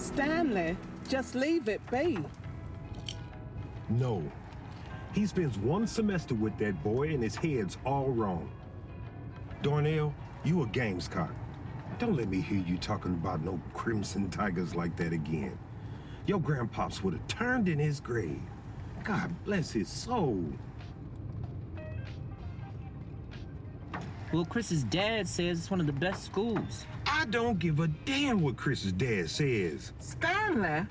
Stanley, just leave it be. No. He spends one semester with that boy and his head's all wrong. Darnell, you a gamescock. Don't let me hear you talking about no crimson tigers like that again. Your grandpops would have turned in his grave. God bless his soul. Well, Chris's dad says it's one of the best schools. I don't give a damn what Chris's dad says. Stanley?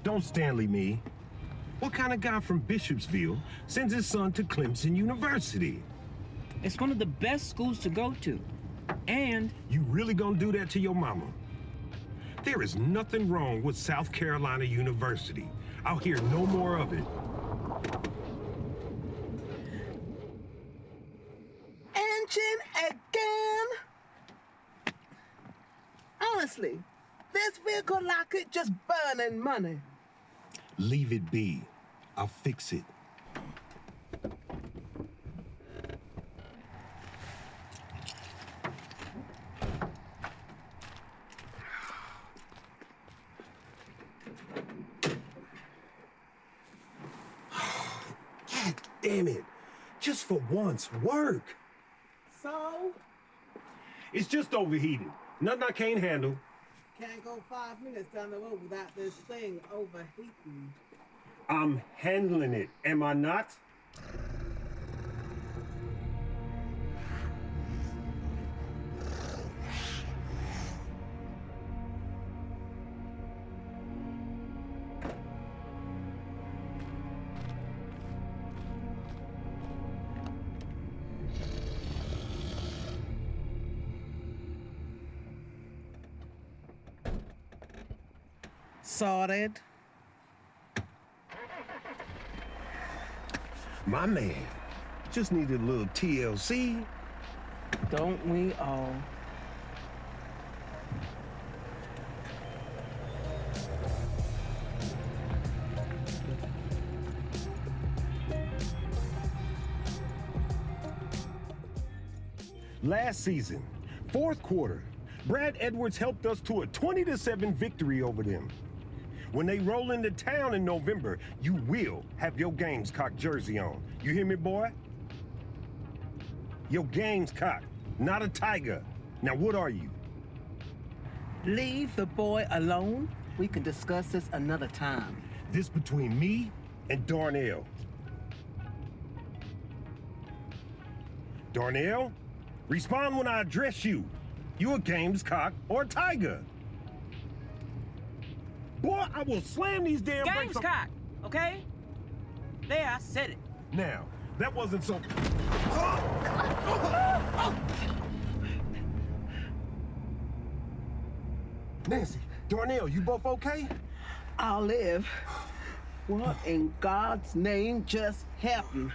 Don't Stanley me. What kind of guy from Bishopsville sends his son to Clemson University? It's one of the best schools to go to. And You really gonna do that to your mama? There is nothing wrong with South Carolina University. I'll hear no more of it. Engine again? Honestly, this vehicle like it just burning money. Leave it be. I'll fix it. God damn it. Just for once, work. So, It's just overheating. Nothing I can't handle. can't go 5 minutes down the road without this thing overheating. I'm handling it, am I not? Sorted. My man just needed a little TLC. Don't we all? Last season, fourth quarter, Brad Edwards helped us to a 20-7 victory over them. When they roll into town in November, you will have your Gamescock jersey on. You hear me, boy? Your Gamescock, not a tiger. Now, what are you? Leave the boy alone. We can discuss this another time. This between me and Darnell. Darnell, respond when I address you. You a Gamescock or a tiger? Boy, I will slam these damn brakes on- Gamescock, okay? There, I said it. Now, that wasn't so... Nancy, Darnell, you both okay? I'll live. What in God's name just happened?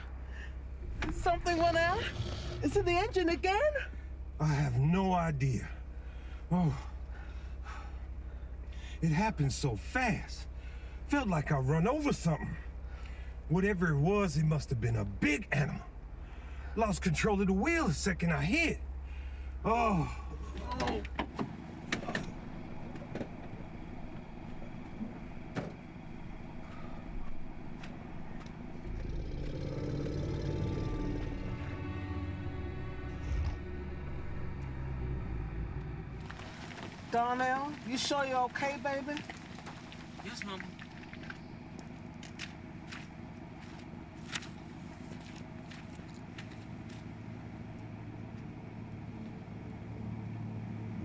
Something went out? Is it the engine again? I have no idea. Oh, it happened so fast. Felt like I run over something. Whatever it was, it must have been a big animal. Lost control of the wheel the second I hit. Oh. Darnell, you sure you're okay, baby? Yes, Mama.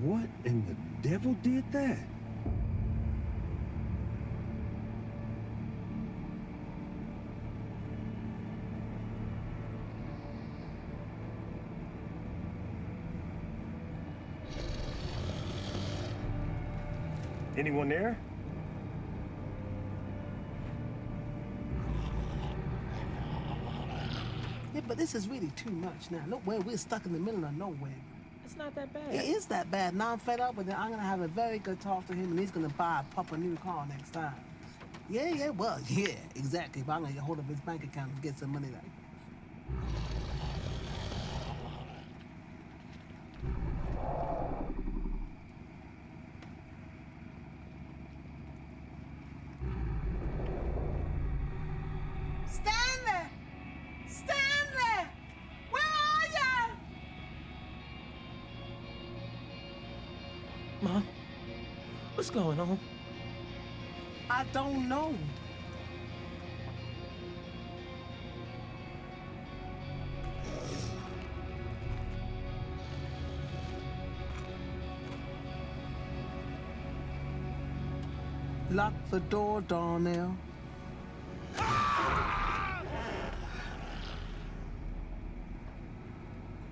What in the devil did that? Anyone there? Yeah, but this is really too much now. Look where we're stuck in the middle of nowhere. It's not that bad. It is that bad. Now I'm fed up with it. I'm gonna have a very good talk to him and he's gonna buy a proper new car next time. Yeah, well, yeah, exactly. But I'm gonna get hold of his bank account and get some money there. Mom, what's going on? I don't know. Lock the door, Darnell.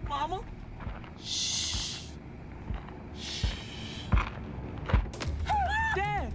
Mama? Shh. Dad!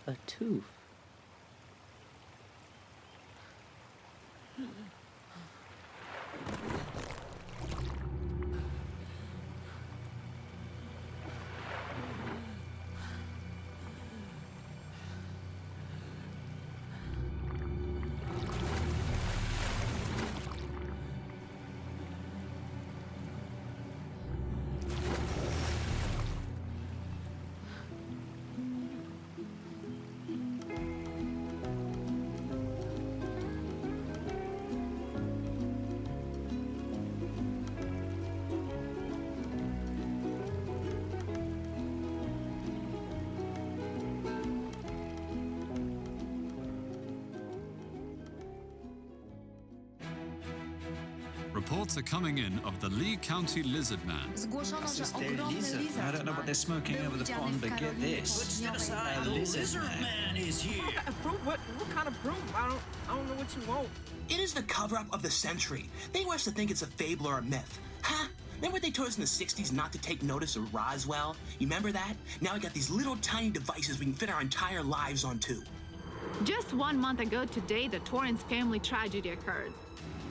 A tooth. Reports are coming in of the Lee County Lizard Man. Zgłoszono, że They're ogromny lizard. I lizard don't know what they're smoking był over the widziany pond, w but get Karolinie this. Południowej. A lizard man is here. Proof? What kind of proof? I don't know what you want. It is the cover-up of the century. They want us to think it's a fable or a myth. Huh? Remember they told us in the 60s not to take notice of Roswell? You remember that? Now we got these little tiny devices we can fit our entire lives onto. Just 1 month ago today, the Torrance family tragedy occurred.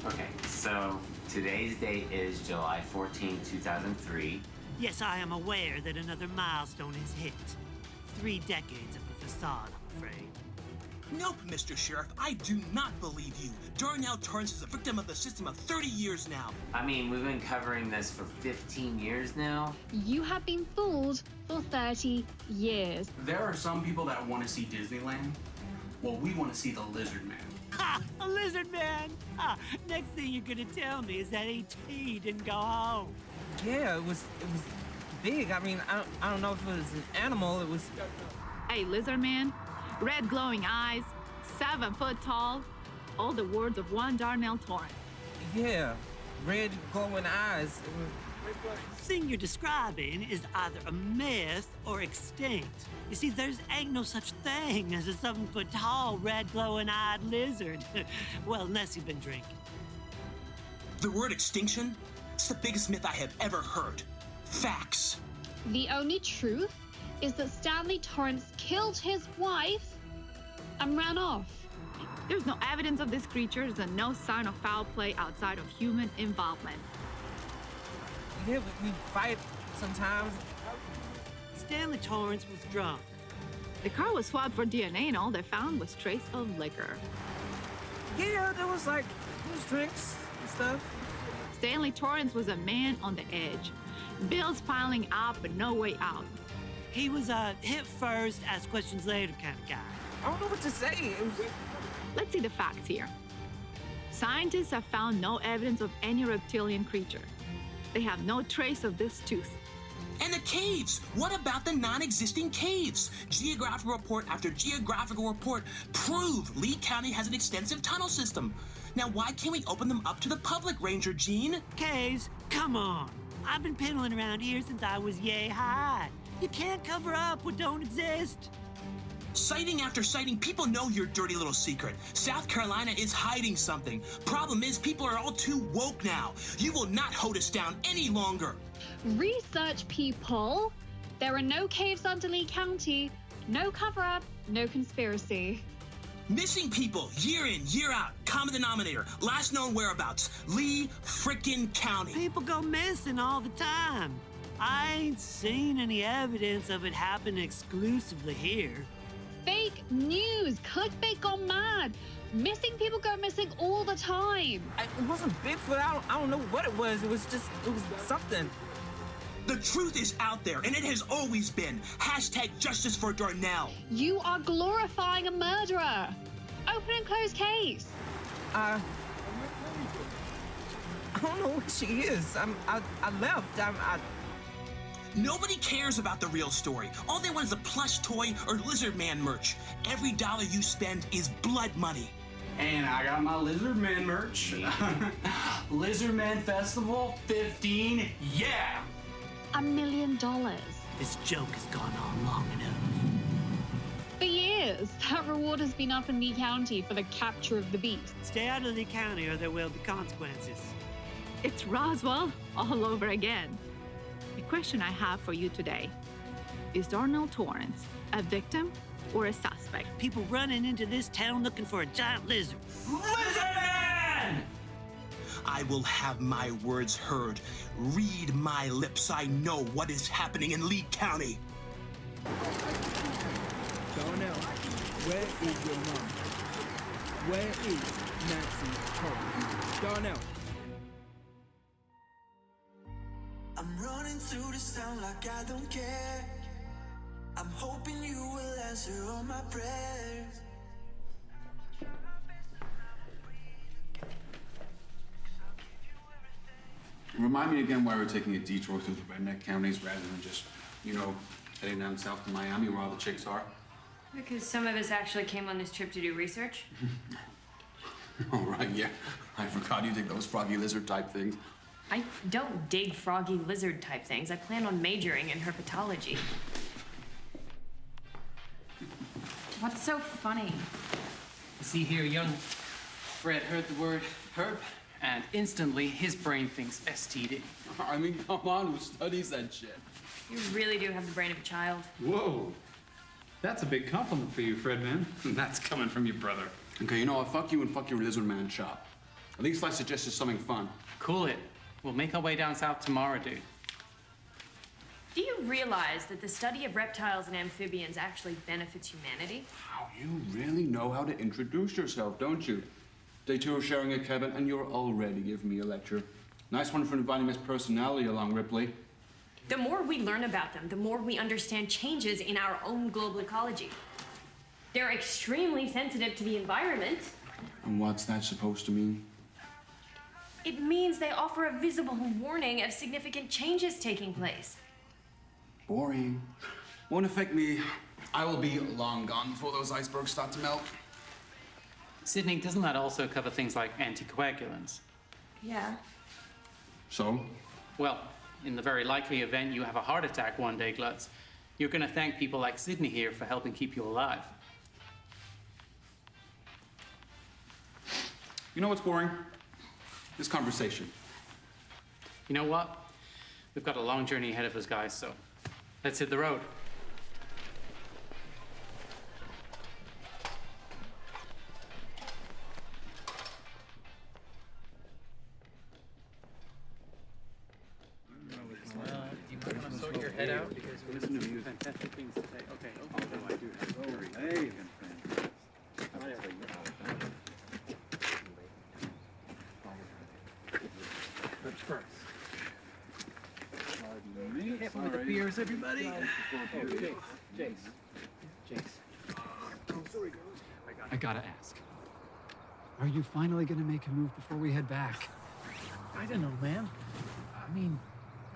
Okay, so today's date is July 14, 2003. Yes, I am aware that another milestone has hit. 3 decades of a facade, I'm afraid. Nope, Mr. Sheriff, I do not believe you. Darnell Torrance is a victim of the system of 30 years now. I mean, we've been covering this for 15 years now. You have been fooled for 30 years. There are some people that want to see Disneyland. Well, we want to see the Lizard Man. Ha! A lizard man! Ha! Next thing you're gonna tell me is that E.T. didn't go home. Yeah, it was big. I mean, I don't know if it was an animal. It was A lizard man, red glowing eyes, 7 foot tall, all the words of one Darnell Torrance. yeah, red glowing eyes. The thing you're describing is either a myth or extinct. You see, there's ain't no such thing as a 7 foot tall, red glowing-eyed lizard. Well, unless you've been drinking. The word extinction? It's the biggest myth I have ever heard. Facts. The only truth is that Stanley Torrance killed his wife and ran off. There's no evidence of these creatures and no sign of foul play outside of human involvement. Yeah, we fight sometimes. Stanley Torrance was drunk. The car was swabbed for DNA and all they found was trace of liquor. Yeah, there was drinks and stuff. Stanley Torrance was a man on the edge. Bills piling up but no way out. He was a hit first, ask questions later kind of guy. I don't know what to say. Let's see the facts here. Scientists have found no evidence of any reptilian creature. They have no trace of this tooth. And the caves! What about the non-existing caves? Geographical report after geographical report prove Lee County has an extensive tunnel system. Now why can't we open them up to the public, Ranger Gene? Caves? Come on. I've been piddling around here since I was yay high. You can't cover up what don't exist. Sighting after sighting, people know your dirty little secret. South Carolina is hiding something. Problem is, people are all too woke now. You will not hold us down any longer. Research people. There are no caves under Lee County, no cover-up, no conspiracy. Missing people, year in, year out. Common denominator, last known whereabouts, Lee frickin' County. People go missing all the time. I ain't seen any evidence of it happen exclusively here. Fake news. Clickbait gone mad. Missing people go missing all the time. It wasn't Bigfoot. I don't know what it was. It was something. The truth is out there, and it has always been. Hashtag justice for Darnell. You are glorifying a murderer. Open and close case. I don't know where she is. I left. Nobody cares about the real story. All they want is a plush toy or Lizard Man merch. Every dollar you spend is blood money. And I got my Lizard Man merch. Lizard Man Festival 15, yeah! $1 million. This joke has gone on long enough. For years, that reward has been up in Lee County for the capture of the beast. Stay out of Lee County or there will be consequences. It's Roswell all over again. The question I have for you today, is Darnell Torrance a victim or a suspect? People running into this town looking for a giant lizard. Lizard Man! I will have my words heard. Read my lips. I know what is happening in Lee County. Darnell, where is your mom? Where is Nancy Torrance? Darnell. I'm running through this town like I don't care. I'm hoping you will answer all my prayers. Remind me again why we're taking a detour through the redneck counties rather than just, heading down south to Miami where all the chicks are. Because some of us actually came on this trip to do research. Oh, right, yeah. I forgot you dig those froggy lizard type things. I don't dig froggy lizard type things. I plan on majoring in herpetology. What's so funny? See here, young Fred heard the word herp, and instantly his brain thinks STD. I mean, come on, who studies that shit? You really do have the brain of a child. Whoa. That's a big compliment for you, Fred, man. That's coming from your brother. Okay, you know what? Fuck you and fuck your lizard man shop. At least I suggested something fun. Cool it. We'll make our way down south tomorrow, dude. Do you realize that the study of reptiles and amphibians actually benefits humanity? Wow, you really know how to introduce yourself, don't you? Day 2 of sharing a cabin, and you're already giving me a lecture. Nice one for inviting Miss Personality along, Ripley. The more we learn about them, the more we understand changes in our own global ecology. They're extremely sensitive to the environment. And what's that supposed to mean? It means they offer a visible warning of significant changes taking place. Boring. Won't affect me. I will be long gone before those icebergs start to melt. Sydney, doesn't that also cover things like anticoagulants? Yeah. So? Well, in the very likely event you have a heart attack one day, Glutz, you're gonna thank people like Sydney here for helping keep you alive. You know what's boring? This conversation. You know what? We've got a long journey ahead of us, guys, so let's hit the road. Sort your head out because we're listening to fantastic things today. Okay. Although I do have very But first. Careful with the beers, everybody. Jace. I gotta ask. Are you finally gonna make a move before we head back? I don't know, man. I mean,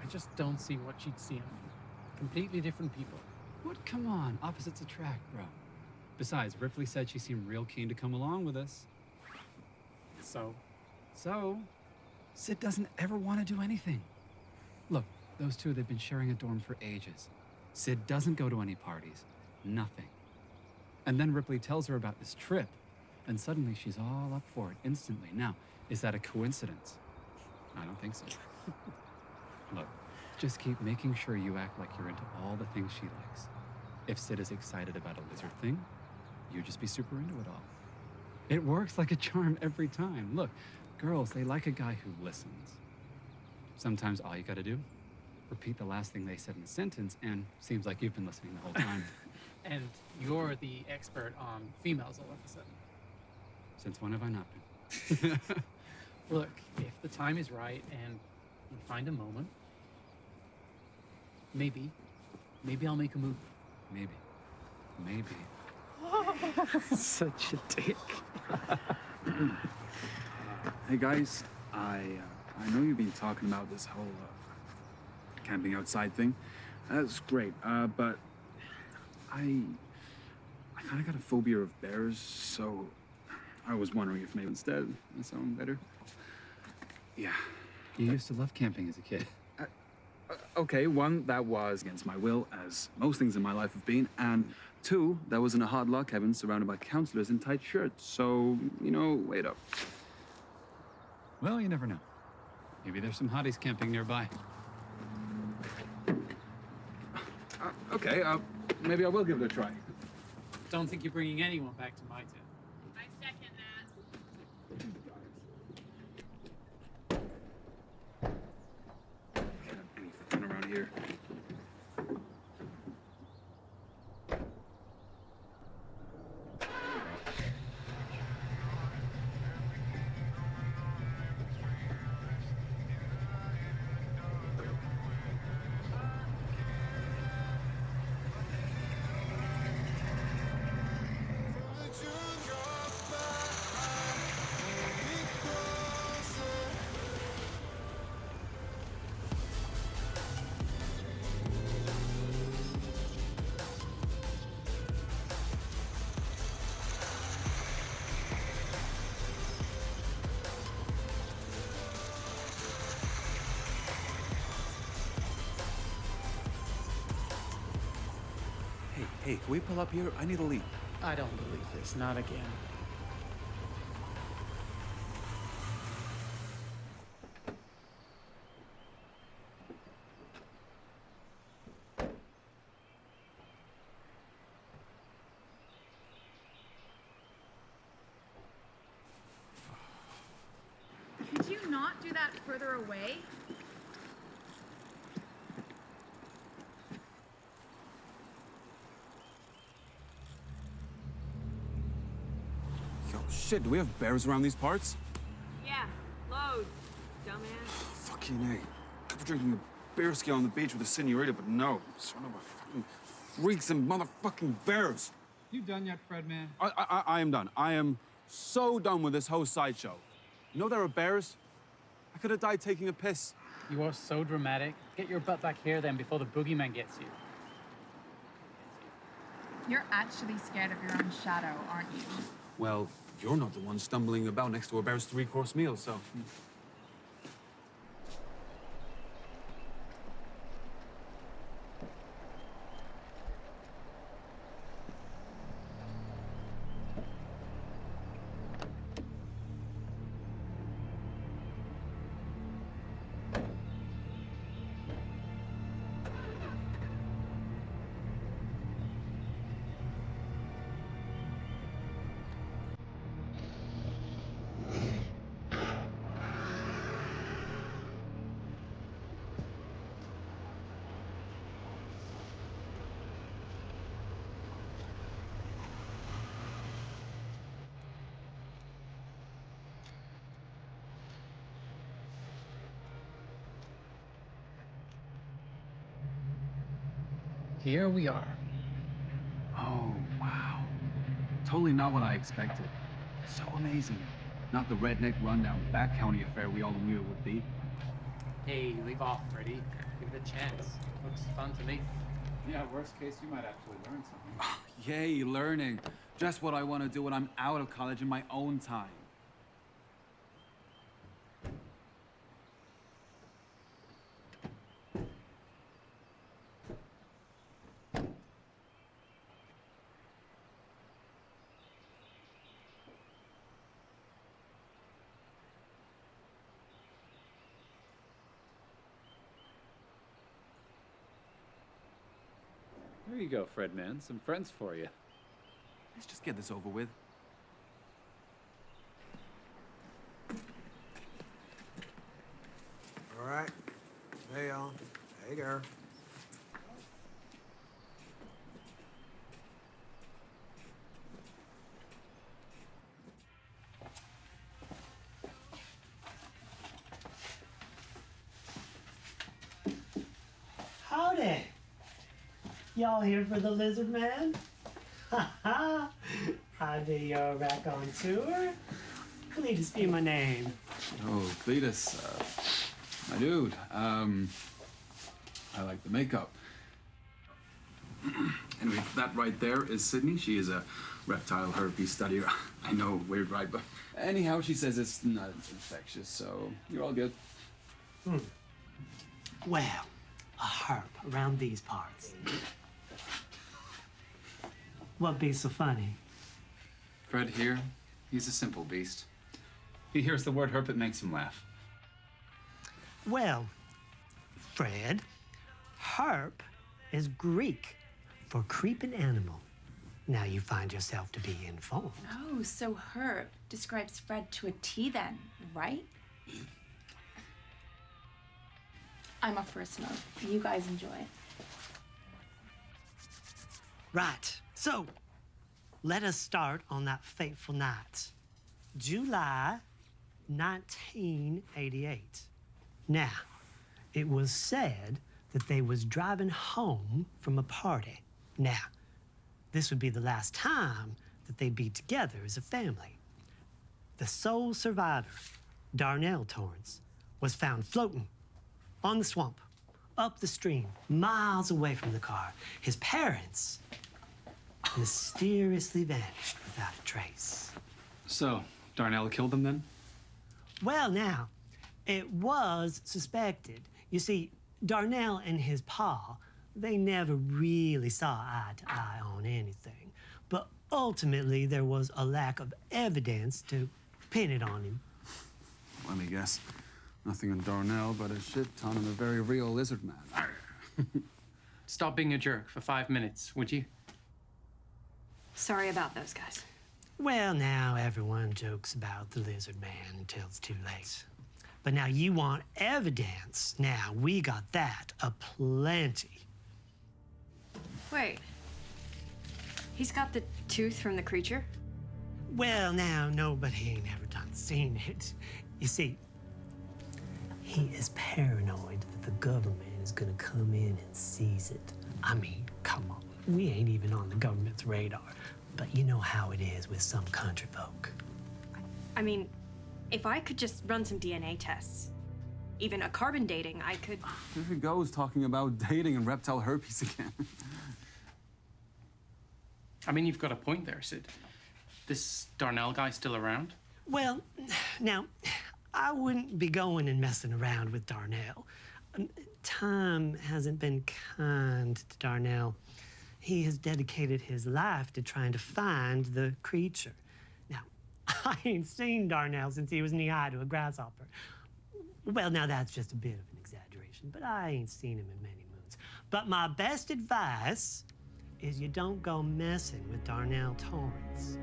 I just don't see what she'd see in me. Completely different people. What? Come on. Opposites attract, bro. Besides, Ripley said she seemed real keen to come along with us. So, Sid doesn't ever want to do anything. Look, those two, they've been sharing a dorm for ages. Sid doesn't go to any parties. Nothing. And then Ripley tells her about this trip, and suddenly she's all up for it instantly. Now, is that a coincidence? I don't think so. Look, just keep making sure you act like you're into all the things she likes. If Sid is excited about a lizard thing, you just be super into it all. It works like a charm every time. Look, girls, they like a guy who listens. Sometimes all you gotta do, repeat the last thing they said in a sentence, and seems like you've been listening the whole time. And you're the expert on females all of a sudden. Since when have I not been? Look, if the time is right and we find a moment, maybe I'll make a move. Maybe. Such a dick. Hey guys, I know you've been talking about this whole camping outside thing. That's great, but I kind of got a phobia of bears, so I was wondering if maybe instead that's something better. Yeah. You used to love camping as a kid. Okay, one, that was against my will, as most things in my life have been, and two, that was in a hard log cabin surrounded by counselors in tight shirts, so, you know, wait up. Well, you never know. Maybe there's some hotties camping nearby. Okay, maybe I will give it a try. Don't think you're bringing anyone back to my town. I second that. Fun around here. Hey, can we pull up here? I need a leak. I don't believe this. Not again. Could you not do that further away? Yo, shit, do we have bears around these parts? Yeah, loads, dumbass. Fucking A. Couple drinking a bear ski on the beach with a senorita, but no. Son of a fucking freaks and motherfucking bears. You done yet, Fred, man? I am done. I am so done with this whole sideshow. You know there are bears? I could have died taking a piss. You are so dramatic. Get your butt back here then before the boogeyman gets you. You're actually scared of your own shadow, aren't you? Well, you're not the one stumbling about next to a bear's three-course meal, so... Here we are. Oh, wow. Totally not what I expected. So amazing. Not the redneck rundown back county affair we all knew it would be. Hey, leave off, Freddy. Give it a chance. Looks fun to me. Yeah, worst case, you might actually learn something. Yay, learning. Just what I want to do when I'm out of college in my own time. There you go, Fred, man. Some friends for you. Let's just get this over with. All right. Hey, y'all. Hey, girl. Howdy. Y'all here for the Lizard Man? Ha ha! Howdy, you're back on tour? Cletus be my name. Oh, Cletus, my dude. I like the makeup. Anyway, that right there is Sydney. She is a reptile herpes studier. I know, weird, right? But anyhow, she says it's not infectious, so you're all good. Well, a herp around these parts. What be so funny? Fred here, he's a simple beast. He hears the word herp, it makes him laugh. Well, Fred, herp is Greek for creeping animal. Now you find yourself to be informed. Oh, so herp describes Fred to a T then, right? I'm off for a smoke. You guys enjoy it. Right. So, let us start on that fateful night, July 1988. Now, it was said that they was driving home from a party. Now, this would be the last time that they'd be together as a family. The sole survivor, Darnell Torrance, was found floating on the swamp, up the stream, miles away from the car. His parents mysteriously vanished without a trace. So, Darnell killed them then? Well, now, it was suspected. You see, Darnell and his pa they never really saw eye to eye on anything. But ultimately, there was a lack of evidence to pin it on him. Let me guess. Nothing in Darnell, but a shit ton of a very real lizard man. Stop being a jerk for 5 minutes, would you? Sorry about those guys. Well, now everyone jokes about the lizard man until it's too late. But now you want evidence. Now, we got that aplenty. Wait. He's got the tooth from the creature? Well, now, nobody ain't ever done seen it. You see, he is paranoid that the government is gonna come in and seize it. I mean, come on. We ain't even on the government's radar. But you know how it is with some country folk. I mean, if I could just run some DNA tests, even a carbon dating, I could... Here he goes talking about dating and reptile herpes again. I mean, you've got a point there, Sid. This Darnell guy still around? Well, now, I wouldn't be going and messing around with Darnell. Time hasn't been kind to Darnell. He has dedicated his life to trying to find the creature. Now, I ain't seen Darnell since he was knee-high to a grasshopper. Well, now that's just a bit of an exaggeration, but I ain't seen him in many moons. But my best advice is you don't go messing with Darnell Torrance.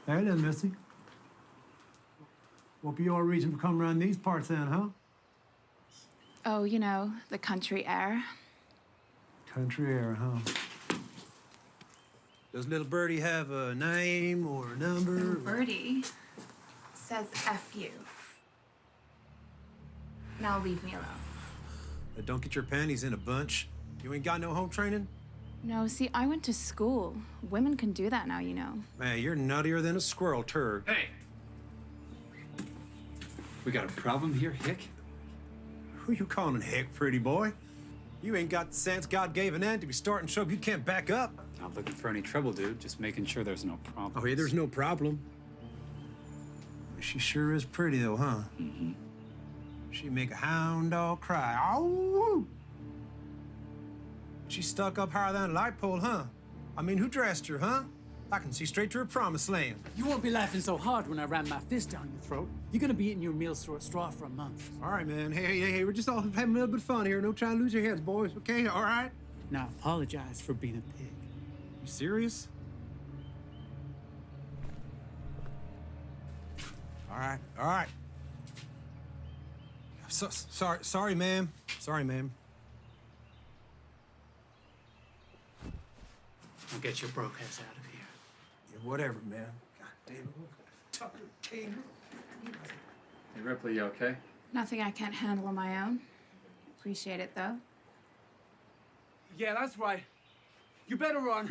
Hey then, Missy. What be your reason for coming around these parts then, huh? Oh, you know, the country air. Country air, huh? Does little Birdie have a name or a number? Little Birdie says F you. Now leave me alone. Don't get your panties in a bunch. You ain't got no home training? No, see, I went to school. Women can do that now, you know. Man, you're nuttier than a squirrel turd. Hey! We got a problem here, Hick? Who you calling Hick, pretty boy? You ain't got the sense God gave an end to be starting trouble you can't back up. Not looking for any trouble, dude. Just making sure there's no problem. Oh, yeah, there's no problem. She sure is pretty, though, huh? Mm-hmm. She make a hound dog cry. Ow! She stuck up higher than a light pole, huh? I mean, who dressed her, huh? I can see straight to her promised land. You won't be laughing so hard when I ram my fist down your throat. You're gonna be eating your meals through a straw for a month. All right, man. Hey, we're just all having a little bit of fun here. No trying to lose your heads, boys, okay? All right? Now apologize for being a pig. You serious? All right. Sorry, ma'am. Sorry, ma'am. I'll get your broke ass out of here. Yeah, whatever, man. God damn it. Tucker, Taylor. Hey, Ripley, you okay? Nothing I can't handle on my own. Appreciate it, though. Yeah, that's right. You better run.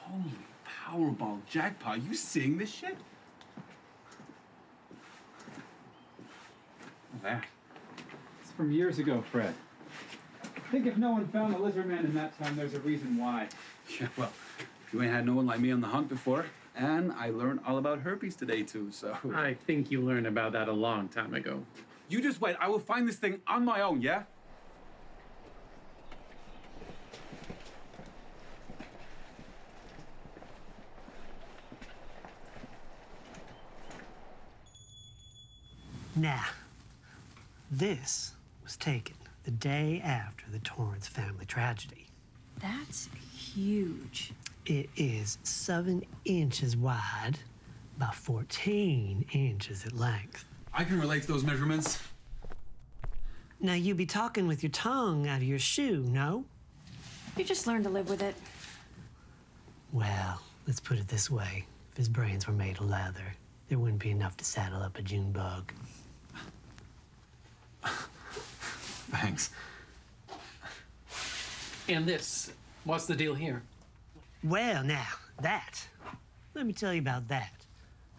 Holy Powerball jackpot. You seeing this shit? That. It's from years ago, Fred. I think if no one found the lizard man in that time, there's a reason why. Yeah, well, you ain't had no one like me on the hunt before. And I learned all about herpes today, too, so... I think you learned about that a long time ago. You just wait. I will find this thing on my own, yeah? Now, this was taken the day after the Torrance family tragedy. That's huge. It is 7 inches wide by 14 inches at length. I can relate to those measurements. Now, you be talking with your tongue out of your shoe, no? You just learn to live with it. Well, let's put it this way. If his brains were made of leather, there wouldn't be enough to saddle up a June bug. Thanks. And this, what's the deal here? Well, now, let me tell you about that.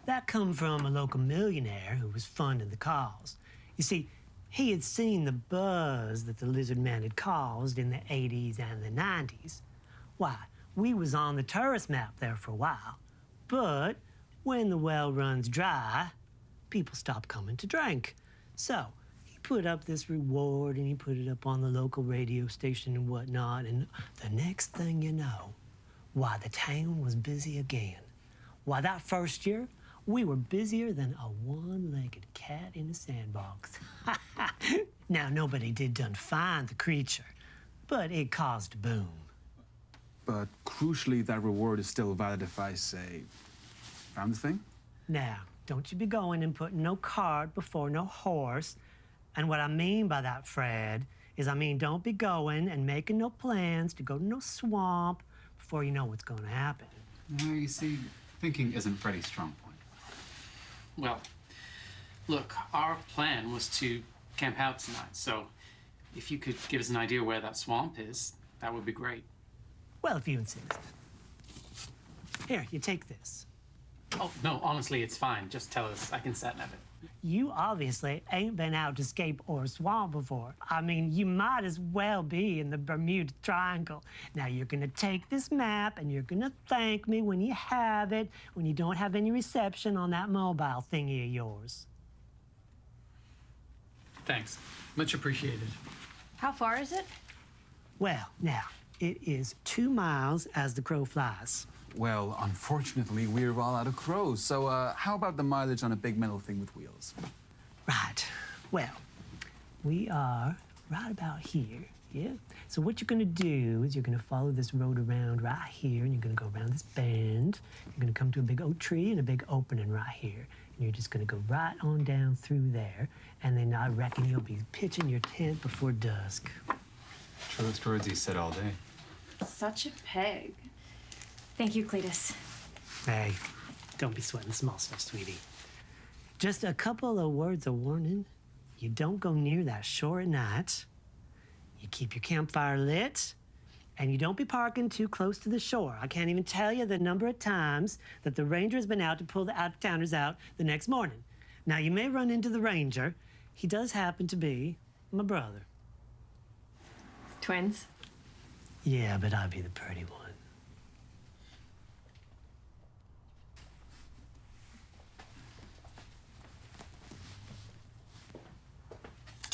That come from a local millionaire who was funding the cause. You see, he had seen the buzz that the lizard man had caused in the 80s and the 90s. Why? We was on the tourist map there for a while. But when the well runs dry, people stop coming to drink. So he put up this reward and he put it up on the local radio station and whatnot. And the next thing you know, why, the town was busy again. Why, that first year, we were busier than a one-legged cat in a sandbox. Now, nobody did done find the creature, but it caused a boom. But crucially, that reward is still valid if I say, found the thing? Now, don't you be going and putting no cart before no horse. And what I mean by that, Fred, is I mean don't be going and making no plans to go to no swamp before you know what's going to happen. No, you see, thinking isn't Freddy's strong point. Well, look, our plan was to camp out tonight, so if you could give us an idea where that swamp is, that would be great. Well, if you insist. Here, you take this. Oh, no, honestly, it's fine. Just tell us. I can sat nav it. You obviously ain't been out to Scape or Swamp before. I mean, you might as well be in the Bermuda Triangle. Now, you're gonna take this map and you're gonna thank me when you have it, when you don't have any reception on that mobile thingy of yours. Thanks. Much appreciated. How far is it? Well, now, it is 2 miles as the crow flies. Well, unfortunately, we're all out of crows. So how about the mileage on a big metal thing with wheels? Right. Well, we are right about here, yeah? So what you're gonna do is you're gonna follow this road around right here, and you're gonna go around this bend. You're gonna come to a big oak tree and a big opening right here. And you're just gonna go right on down through there, and then I reckon you'll be pitching your tent before dusk. Truest words he said all day. Such a peg. Thank you, Cletus. Hey, don't be sweating the small stuff, sweetie. Just a couple of words of warning. You don't go near that shore at night. You keep your campfire lit. And you don't be parking too close to the shore. I can't even tell you the number of times that the ranger has been out to pull the out-of-towners out the next morning. Now, you may run into the ranger. He does happen to be my brother. Twins? Yeah, but I'd be the pretty one.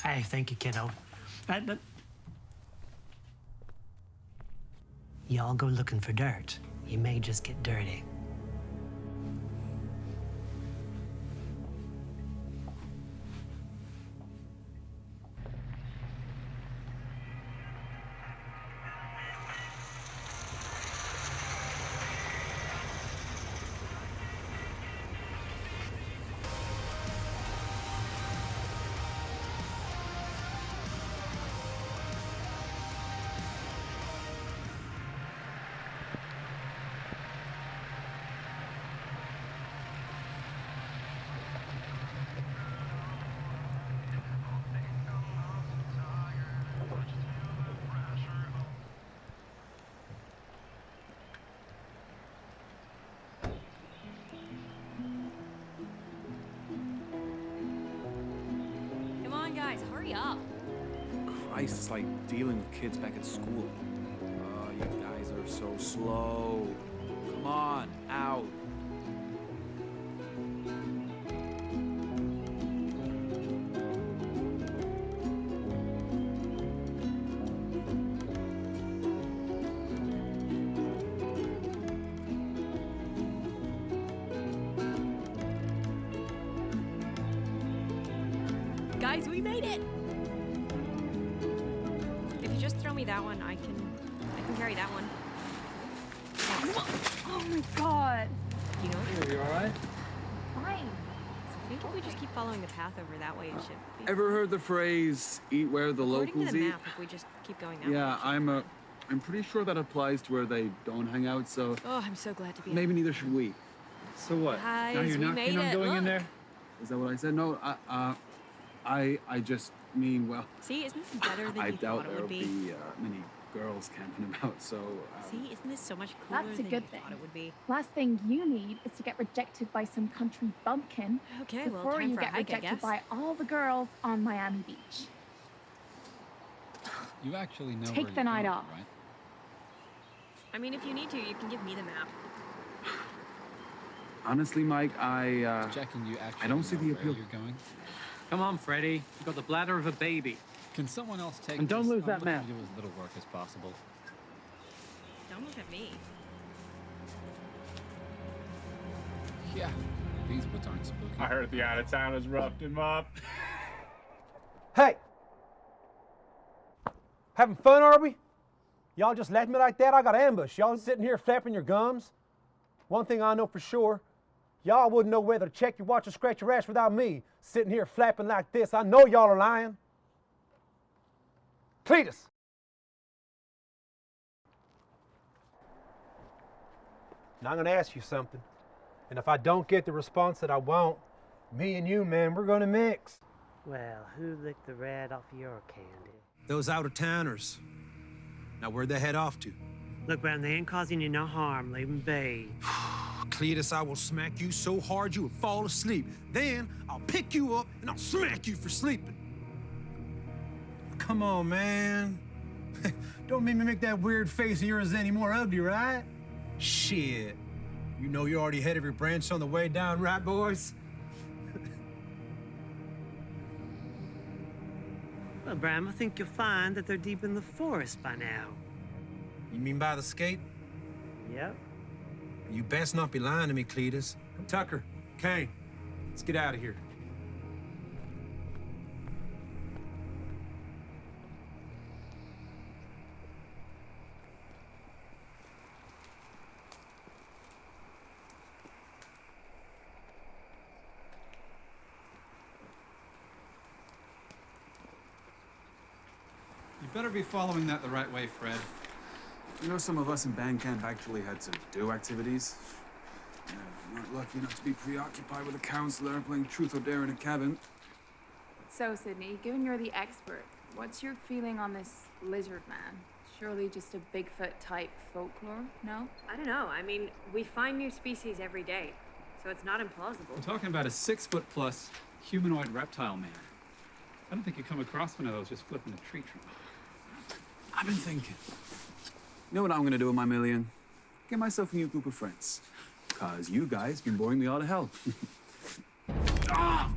Hey, thank you, kiddo. But y'all go looking for dirt. You may just get dirty. Come on, guys, hurry up. Christ, it's like dealing with kids back at school. Oh, you guys are so slow. Come on, out. Guys, we made it! If you just throw me that one, I can carry that one. Oh my god. You know what? Are you all right? Fine. I think if we just keep following the path over that way, it should be. Ever heard the phrase "eat where the According locals to the eat"? map, if we just keep going that way. Yeah, I'm pretty sure that applies to where they don't hang out. So Oh, I'm so glad to be. maybe neither should we. So what? Guys, now you're we not made keen on it, going in look. there? Is that what I said? No, I just mean, well, See, isn't this better than I you doubt thought it there'll would be? be many girls camping about. So See, isn't this so much cooler That's a than good you thing. thought it would be? Last thing you need is to get rejected by some country bumpkin Okay, well, before time you for a get hike, I rejected guess. by all the girls on Miami Beach. You actually know Take where the you're night going, off. right? I mean, if you need to, you can give me the map. Honestly, Mike, Checking you actually I don't see know the where appeal. you're going. Come on, Freddy. You've got the bladder of a baby. Can someone else take And don't this? lose I'm that looking map. to do as little work as possible. Don't look at me. Yeah, these woods aren't spooky. I heard the out-of-towners roughed him up. Hey! Having fun, are we? Y'all just left me like that? I got ambushed. Y'all sitting here flapping your gums? One thing I know for sure, y'all wouldn't know whether to check your watch or scratch your ass without me sitting here flapping like this. I know y'all are lying. Cletus! Now I'm gonna ask you something. And if I don't get the response that I want, me and you, man, we're gonna mix. Well, who licked the rat off your candy? Those out-of-towners. Now, where'd they head off to? Look, Brown, they ain't causing you no harm. Leave them be. Cletus, I will smack you so hard you will fall asleep. Then I'll pick you up and I'll smack you for sleeping. Come on, man. Don't make me make that weird face of yours any more ugly, right? Shit. You know you're already ahead of your branch on the way down, right, boys? Well, Bram, I think you'll find that they're deep in the forest by now. You mean by the skate? Yep. You best not be lying to me, Cletus. Tucker, Kane, let's get out of here. You better be following that the right way, Fred. You know, some of us in band camp actually had to do activities. Not lucky enough to be preoccupied with a counselor playing truth or dare in a cabin. So, Sydney, given you're the expert, what's your feeling on this lizard man? Surely just a Bigfoot-type folklore, no? I don't know. I mean, we find new species every day, so it's not implausible. We're talking about a 6-foot-plus humanoid reptile man. I don't think you come across one of those just flipping a tree trunk. I've been thinking. You know what I'm gonna do with my million? Get myself a new group of friends. Cause you guys been boring me all to hell. Ah!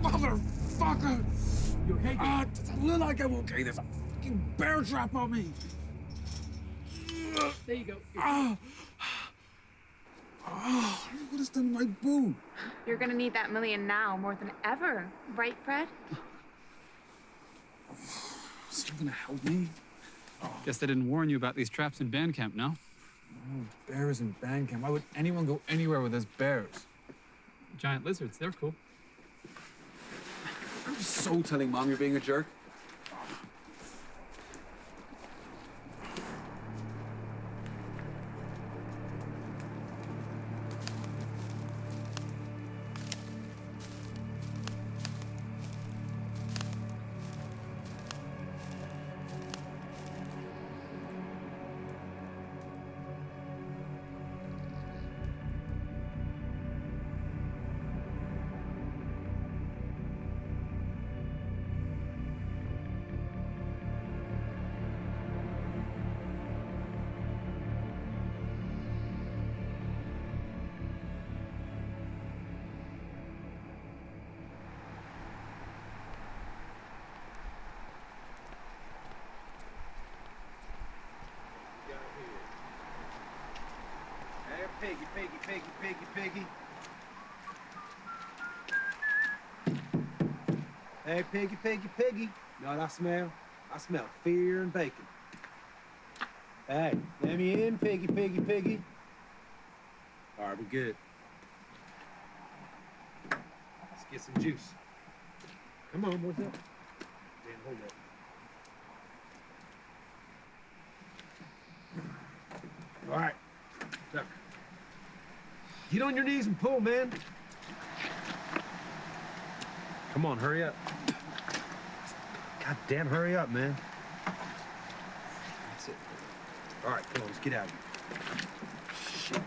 Motherfucker! You okay? It's a little like I'm okay. There's a fucking bear trap on me. There you go. Ah! Oh, what has done to my boot? You're gonna need that million now more than ever, right, Fred? Is it gonna help me? Guess they didn't warn you about these traps in band camp, no? Oh, bears in band camp. Why would anyone go anywhere with those bears? Giant lizards, they're cool. I'm so telling Mom you're being a jerk. Hey, piggy. Hey, piggy. Know what I smell? I smell fear and bacon. Hey, let me in, piggy. All right, we're good. Let's get some juice. Come on, what's up? Dan, hold that. All right, Tucker. Get on your knees and pull, man. Come on, hurry up. God damn, hurry up, man. That's it. All right, come on, let's get out of here. Shit.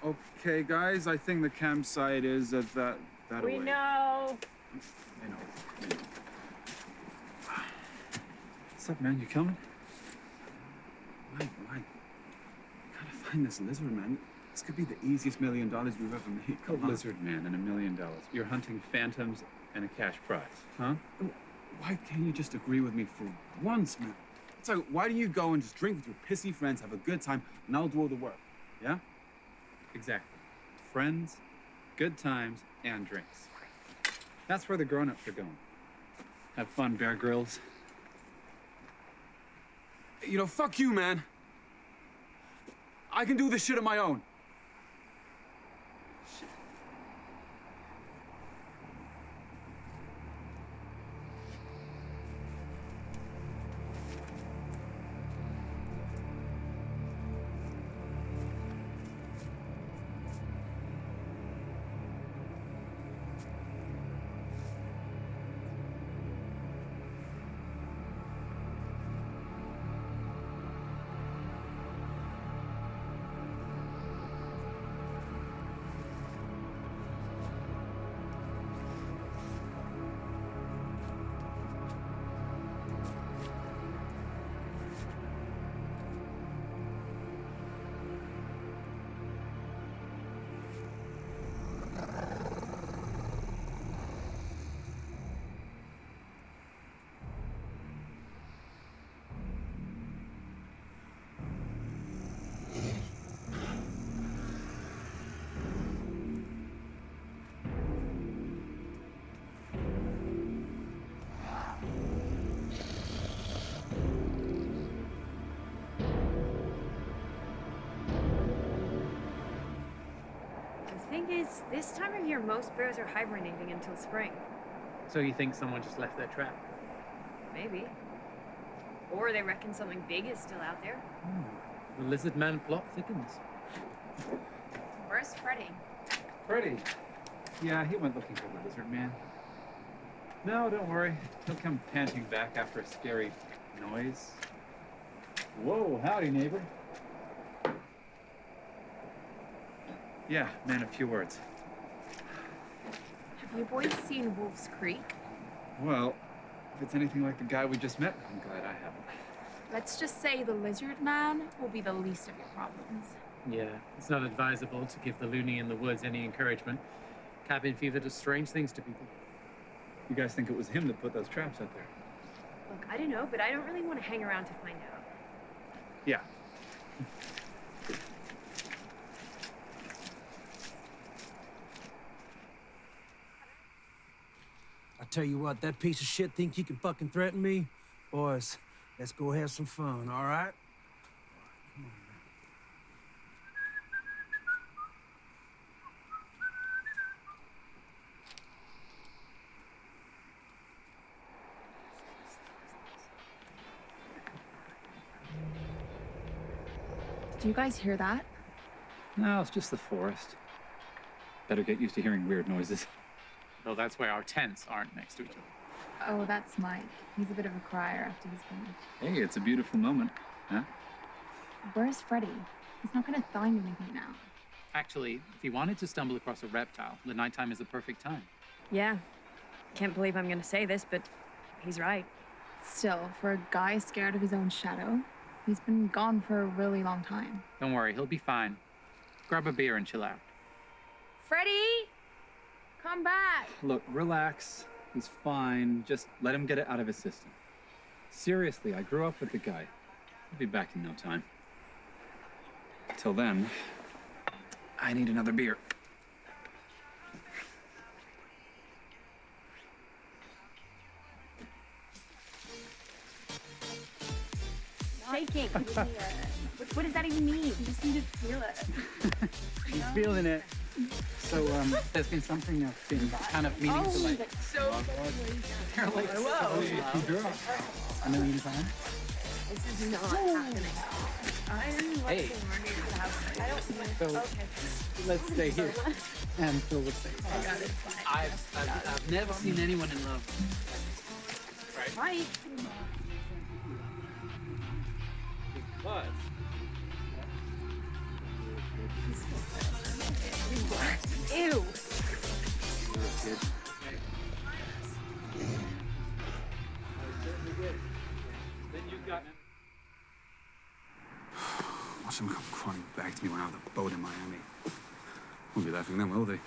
Okay, guys, I think the campsite is at that We away. know. I know. What's up, man? You coming? Why? Gotta find this lizard, man. This could be the easiest $1 million we've ever made. A lizard man and $1 million. You're hunting phantoms and a cash prize, huh? Why can't you just agree with me for once, man? So why don't you go and just drink with your pissy friends, have a good time, and I'll do all the work, yeah? Exactly. Friends, good times, and drinks. That's where the grown-ups are going. Have fun, Bear Grylls. You know, fuck you, man. I can do this shit on my own. The thing is, this time of year, most bears are hibernating until spring. So you think someone just left their trap? Maybe. Or they reckon something big is still out there. The lizard man plot thickens. Where's Freddy? Freddy. Yeah, he went looking for the lizard man. No, don't worry. He'll come panting back after a scary noise. Whoa, howdy, neighbor. Yeah, man, a few words. Have you boys seen Wolf's Creek? Well, if it's anything like the guy we just met, I'm glad I haven't. Let's just say the lizard man will be the least of your problems. Yeah, it's not advisable to give the loony in the woods any encouragement. Cabin fever does strange things to people. You guys think it was him that put those traps out there? Look, I don't know, but I don't really want to hang around to find out. Yeah. I tell you what, that piece of shit think he can fucking threaten me? Boys, let's go have some fun, all right? Did you guys hear that? No, it's just the forest. Better get used to hearing weird noises. Well, that's why our tents aren't next to each other. Oh, that's Mike. He's a bit of a crier after he's finished. Hey, it's a beautiful moment, huh? Where's Freddy? He's not gonna find anything now. Actually, if he wanted to stumble across a reptile, the nighttime is the perfect time. Yeah. Can't believe I'm gonna say this, but he's right. Still, for a guy scared of his own shadow, he's been gone for a really long time. Don't worry, he'll be fine. Grab a beer and chill out. Freddy! Come back! Look, relax. He's fine. Just let him get it out of his system. Seriously, I grew up with the guy. He'll be back in no time. Till then, I need another beer. Shaking. What does that even mean? You just need to feel it. He's feeling it. So, there's been something that's been kind of meaning to like... They're like, whoa! Girl. In the meantime. This is not happening. I'm Hey. I don't So, let's stay here and fill the space. I got it. I've never seen anyone in love. Right? Mike. Because Ew. Watch them come crawling back to me when I'm on the boat in Miami. Won't be laughing then, will they?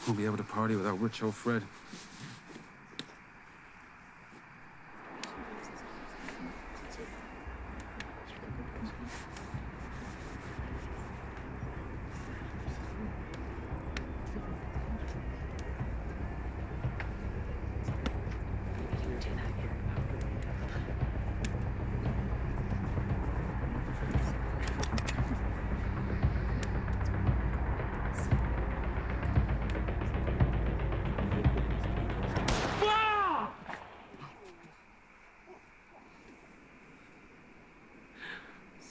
Won't be able to party without rich old Fred.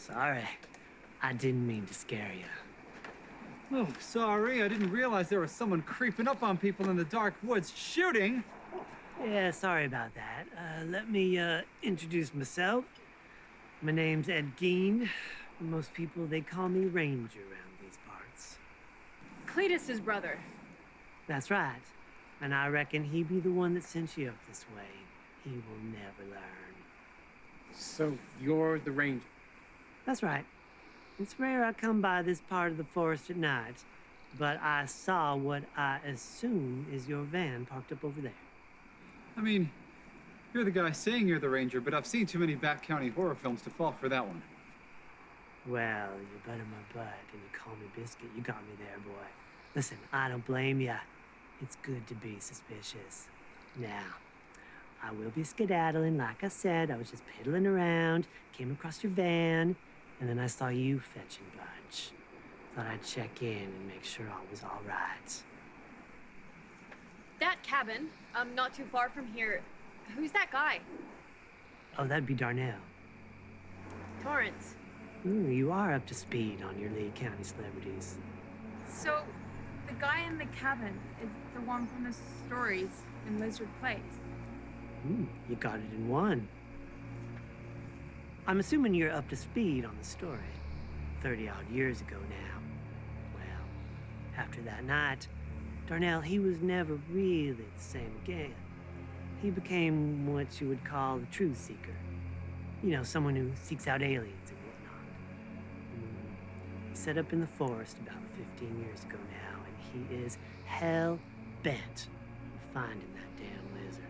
Sorry. I didn't mean to scare you. Oh, sorry. I didn't realize there was someone creeping up on people in the dark woods shooting. Yeah, sorry about that. Let me introduce myself. My name's Ed Gein. Most people, they call me Ranger around these parts. Cletus's brother. That's right. And I reckon he be the one that sent you up this way. He will never learn. So you're the ranger? That's right. It's rare I come by this part of the forest at night, but I saw what I assume is your van parked up over there. I mean, you're the guy saying you're the ranger, but I've seen too many Bat County horror films to fall for that one. Well, you butter my butt and you call me Biscuit. You got me there, boy. Listen, I don't blame ya. It's good to be suspicious. Now, I will be skedaddling. Like I said, I was just piddling around, came across your van, and then I saw you fetching Bunch. Thought I'd check in and make sure all was all right. That cabin, not too far from here. Who's that guy? Oh, that'd be Darnell. Torrance. Ooh, you are up to speed on your Lee County celebrities. So, the guy in the cabin is the one from the stories in Lizard Place. You got it in one. I'm assuming you're up to speed on the story. 30-odd years ago now. Well, after that night, Darnell, he was never really the same again. He became what you would call a truth seeker. You know, someone who seeks out aliens and whatnot. He set up in the forest about 15 years ago now, and he is hell-bent on finding that damn lizard.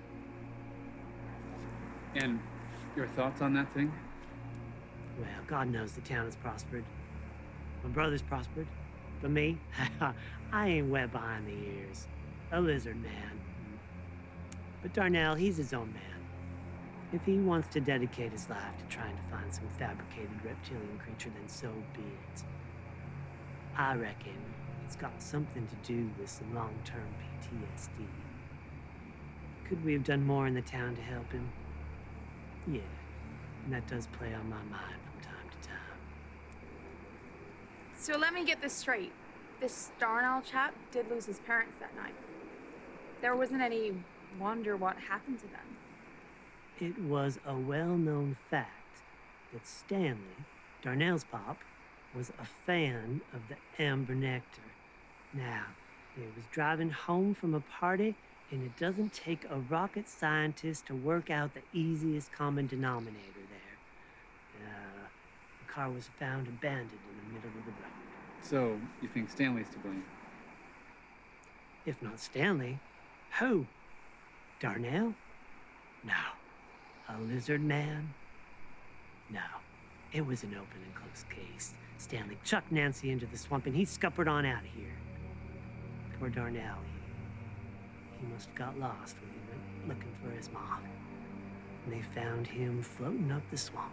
And your thoughts on that thing? Well, God knows the town has prospered. My brother's prospered. But me, I ain't wet behind the ears. A lizard man. But Darnell, he's his own man. If he wants to dedicate his life to trying to find some fabricated reptilian creature, then so be it. I reckon it's got something to do with some long-term PTSD. Could we have done more in the town to help him? Yeah, and that does play on my mind from time to time. So let me get this straight. This Darnell chap did lose his parents that night. There wasn't any wonder what happened to them. It was a well-known fact that Stanley, Darnell's pop, was a fan of the Amber Nectar. Now, he was driving home from a party, and it doesn't take a rocket scientist to work out the easiest common denominator there. The car was found abandoned in the middle of the road. So, you think Stanley's to blame? If not Stanley, who? Darnell? No. A lizard man? No. It was an open and closed case. Stanley chucked Nancy into the swamp and he scuppered on out of here. Poor Darnell, he must have got lost when he went looking for his mom. And they found him floating up the swamp.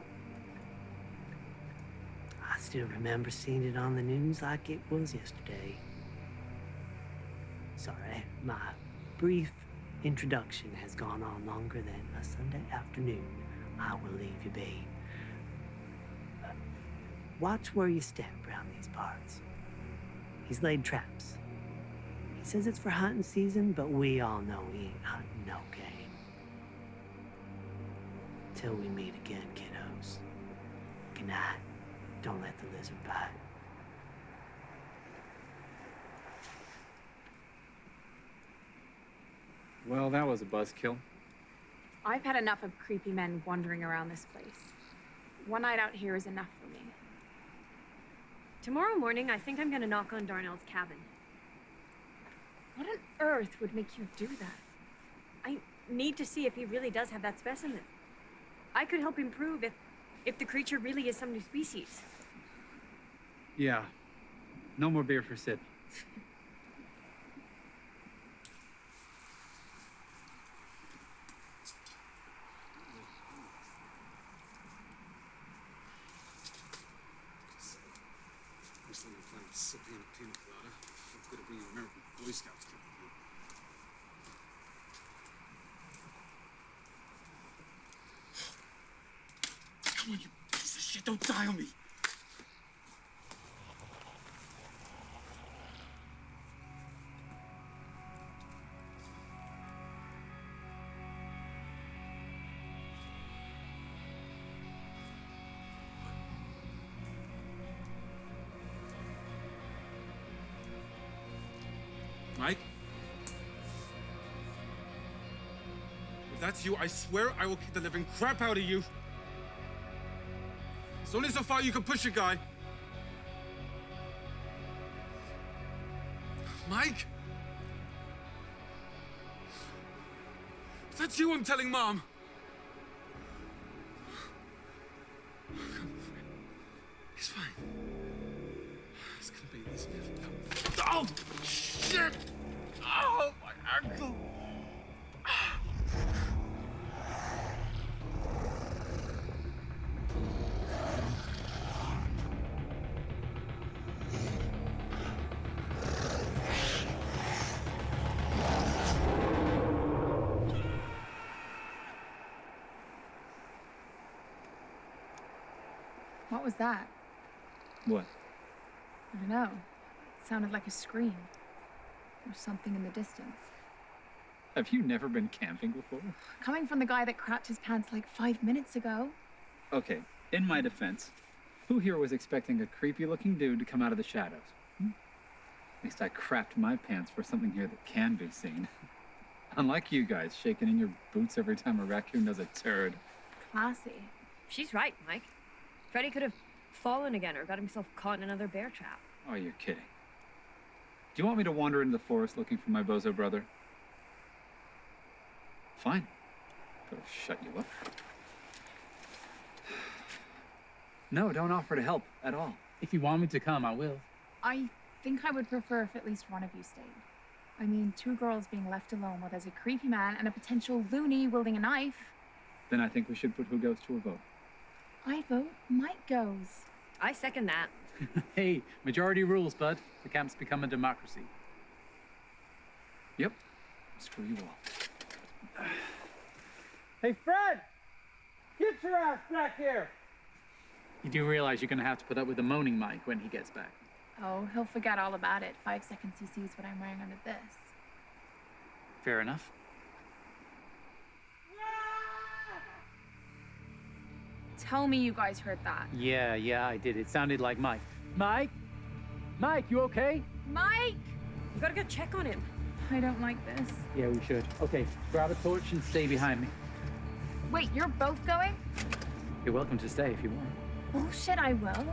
I still remember seeing it on the news like it was yesterday. Sorry, my brief introduction has gone on longer than a Sunday afternoon. I will leave you be. Watch where you step around these parts. He's laid traps. He says it's for hunting season, but we all know he ain't hunting no game. Till we meet again, kiddos. Good night. Don't let the lizard bite. Well, that was a buzzkill. I've had enough of creepy men wandering around this place. One night out here is enough for me. Tomorrow morning, I think I'm gonna knock on Darnell's cabin. What on earth would make you do that? I need to see if he really does have that specimen. I could help him prove if the creature really is some new species. Yeah. No more beer for Sid. Next time I plan to sip in a pina colada, it's gonna be an American Boy Scouts camp. Come on, you piece of shit, don't die on me! Mike? If that's you, I swear I will kick the living crap out of you. It's only so far you can push a guy. Mike? If that's you, I'm telling Mom. He's fine. It's gonna be this. Oh, shit! Oh, my ankle! What was that? What? I don't know. It sounded like a scream. Or something in the distance. Have you never been camping before? Coming from the guy that crapped his pants like 5 minutes ago. Okay, in my defense, who here was expecting a creepy-looking dude to come out of the shadows? At least I crapped my pants for something here that can be seen. Unlike you guys, shaking in your boots every time a raccoon does a turd. Classy. She's right, Mike. Freddy could have fallen again or got himself caught in another bear trap. Oh, you're kidding. Do you want me to wander into the forest looking for my bozo brother? Fine. Better shut you up. No, don't offer to help at all. If you want me to come, I will. I think I would prefer if at least one of you stayed. I mean, 2 girls being left alone while there's a creepy man and a potential loony wielding a knife. Then I think we should put who goes to a vote. I vote Mike goes. I second that. Hey, majority rules, bud. The camp's become a democracy. Yep. Screw you all. Hey, Fred! Get your ass back here! You do realize you're gonna have to put up with the moaning Mike when he gets back. Oh, he'll forget all about it. 5 seconds he sees what I'm wearing under this. Fair enough. Tell me you guys heard that. Yeah, I did. It sounded like Mike. Mike? Mike, you okay? Mike! You gotta go check on him. I don't like this. Yeah, we should. Okay, grab a torch and stay behind me. Wait, you're both going? You're welcome to stay if you want. Bullshit, I will.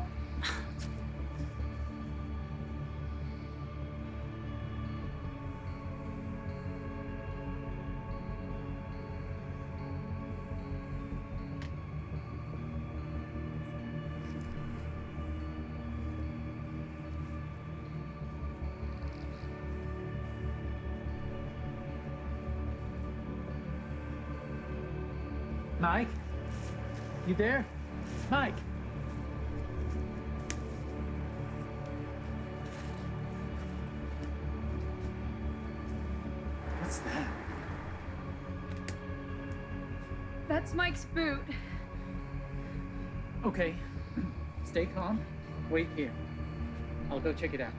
Mike? You there? Mike? What's that? That's Mike's boot. Okay. Stay calm. Wait here. I'll go check it out.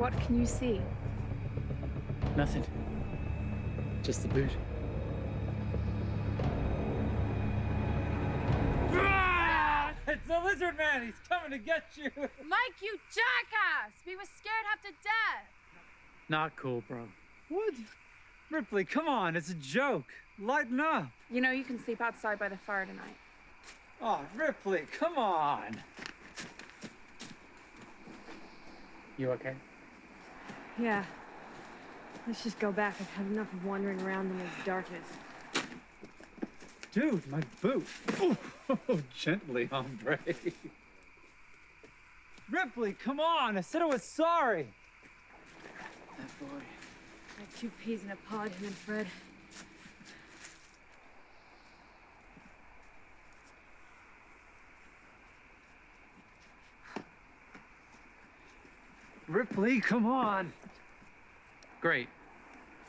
What can you see? Nothing. Just the boot. It's the lizard man! He's coming to get you! Mike, you jackass! We were scared half to death! Not cool, bro. What? Ripley, come on, it's a joke. Lighten up. You know you can sleep outside by the fire tonight. Oh, Ripley, come on. You okay? Yeah. Let's just go back. I've had enough of wandering around in this darkness. Dude, my boot. Oh, gently, hombre. Ripley, come on. I said I was sorry. That boy. Like 2 peas in a pod, him and Fred. Ripley, come on. Great.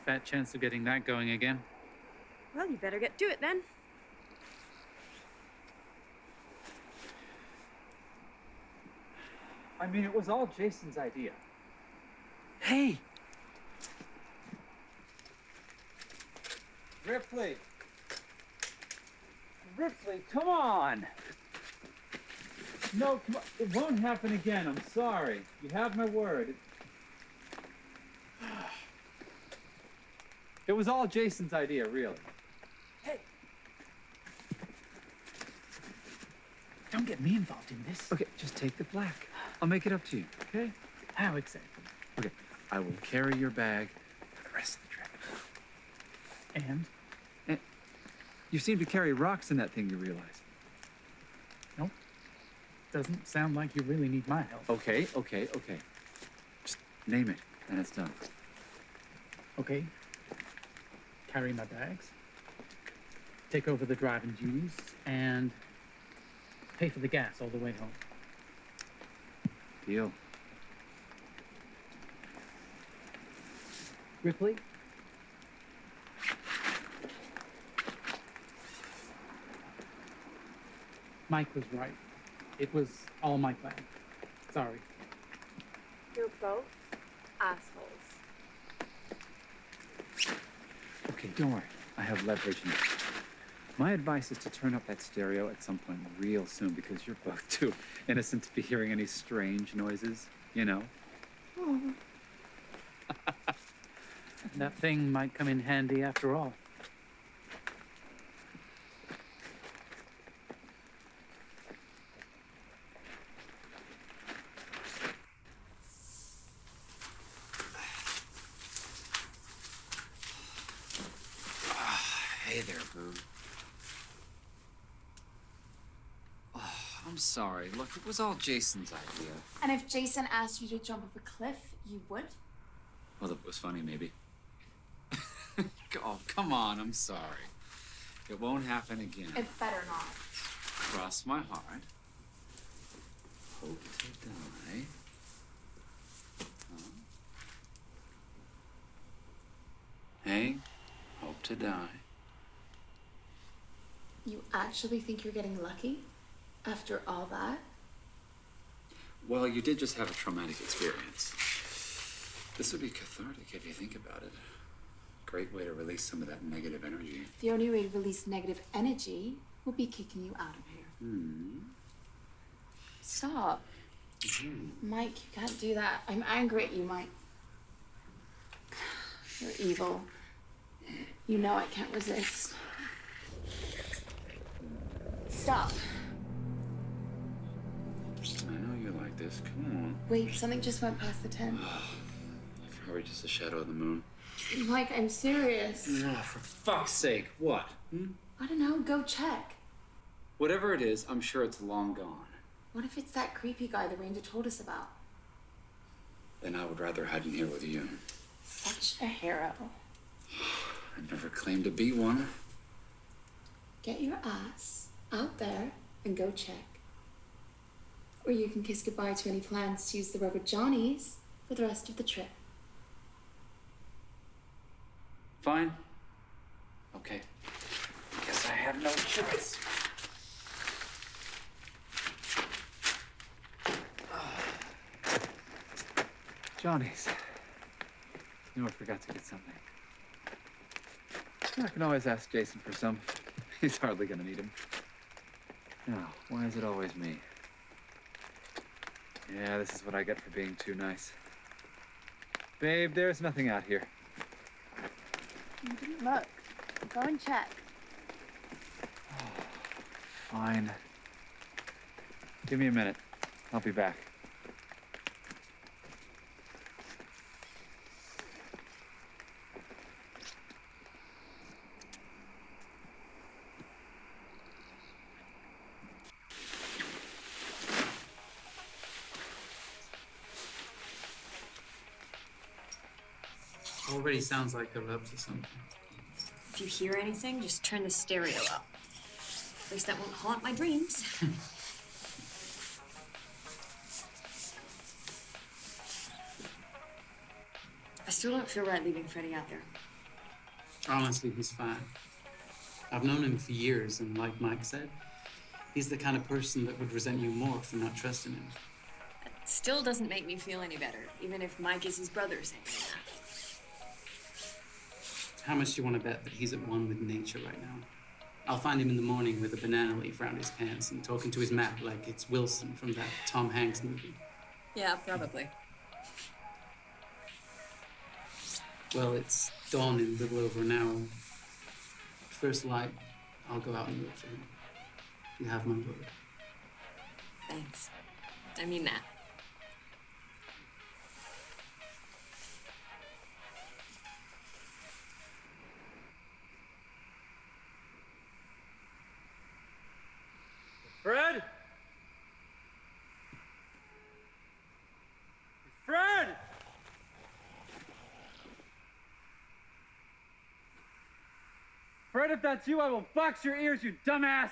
Fat chance of getting that going again. Well, you better get to it then. I mean, it was all Jason's idea. Hey! Ripley! Ripley, come on! No, come on. It won't happen again. I'm sorry. You have my word. It was all Jason's idea, really. Hey! Don't get me involved in this. Okay, just take the black. I'll make it up to you, okay? How exactly? Okay, I will carry your bag for the rest of the trip. And? You seem to carry rocks in that thing, you realize. Nope. Doesn't sound like you really need my help. Okay. Just name it, and it's done. Okay. Carry my bags. Take over the driving duties, and pay for the gas all the way home. Deal. Ripley? Mike was right. It was all my plan. Sorry. You're both assholes. Okay, don't worry. I have leverage now. My advice is to turn up that stereo at some point real soon because you're both too innocent to be hearing any strange noises, you know? That thing might come in handy after all. Hey there, Boo. Oh, I'm sorry. Look, it was all Jason's idea. And if Jason asked you to jump off a cliff, you would? Well, it was funny, maybe. Oh, come on. I'm sorry. It won't happen again. It better not. Cross my heart. Hope to die. Huh? Hey, hope to die. You actually think you're getting lucky? After all that? Well, you did just have a traumatic experience. This would be cathartic if you think about it. Great way to release some of that negative energy. The only way to release negative energy would be kicking you out of here. Stop. Mike, you can't do that. I'm angry at you, Mike. You're evil. You know I can't resist. Stop. I know you like this. Come on. Wait, something just went past the tent. Probably just a shadow of the moon. Mike, I'm serious. Oh, for fuck's sake. What? I don't know, go check. Whatever it is, I'm sure it's long gone. What if it's that creepy guy the ranger told us about? Then I would rather hide in here with you. Such a hero. I never claimed to be one. Get your ass out there and go check. Or you can kiss goodbye to any plans to use the rubber Johnnies for the rest of the trip. Fine. Okay. Guess I have no choice. Johnny's. You know, I forgot to get something. I can always ask Jason for some. He's hardly gonna need him. Now, why is it always me? Yeah, this is what I get for being too nice. Babe, there's nothing out here. You didn't look. Go and check. Fine. Give me a minute. I'll be back. Already sounds like they're up to something. If you hear anything, just turn the stereo up. At least that won't haunt my dreams. I still don't feel right leaving Freddie out there. Honestly, he's fine. I've known him for years, and like Mike said, he's the kind of person that would resent you more for not trusting him. That still doesn't make me feel any better, even if Mike is his brother saying that. How much do you want to bet that he's at one with nature right now? I'll find him in the morning with a banana leaf around his pants and talking to his map like it's Wilson from that Tom Hanks movie. Yeah, probably. Well, it's dawn in a little over an hour. First light, I'll go out and look for him. You have my word. Thanks. I mean that. Fred? Fred! Fred, if that's you, I will box your ears, you dumbass!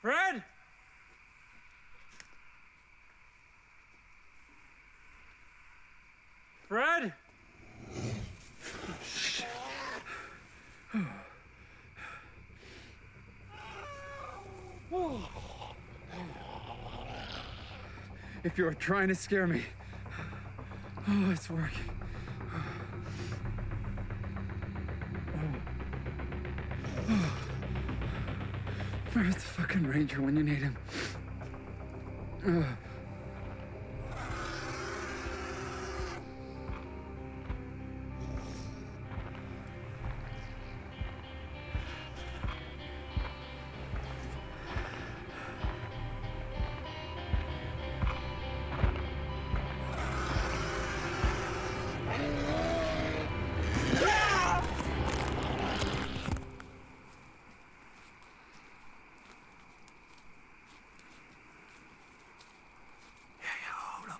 Fred? Fred? If you're trying to scare me, oh, it's working. Where's the fucking ranger when you need him?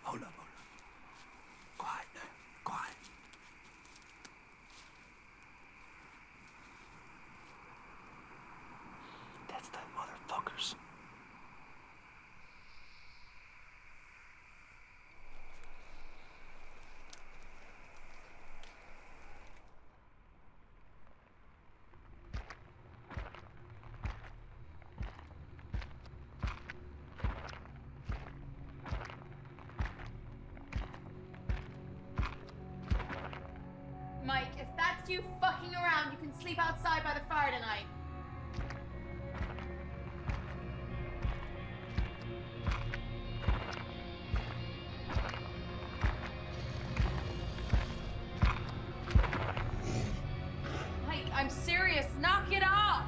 Hold up. Quiet now, quiet. That's the motherfuckers. Mike, if that's you fucking around, you can sleep outside by the fire tonight. Mike, I'm serious. Knock it off!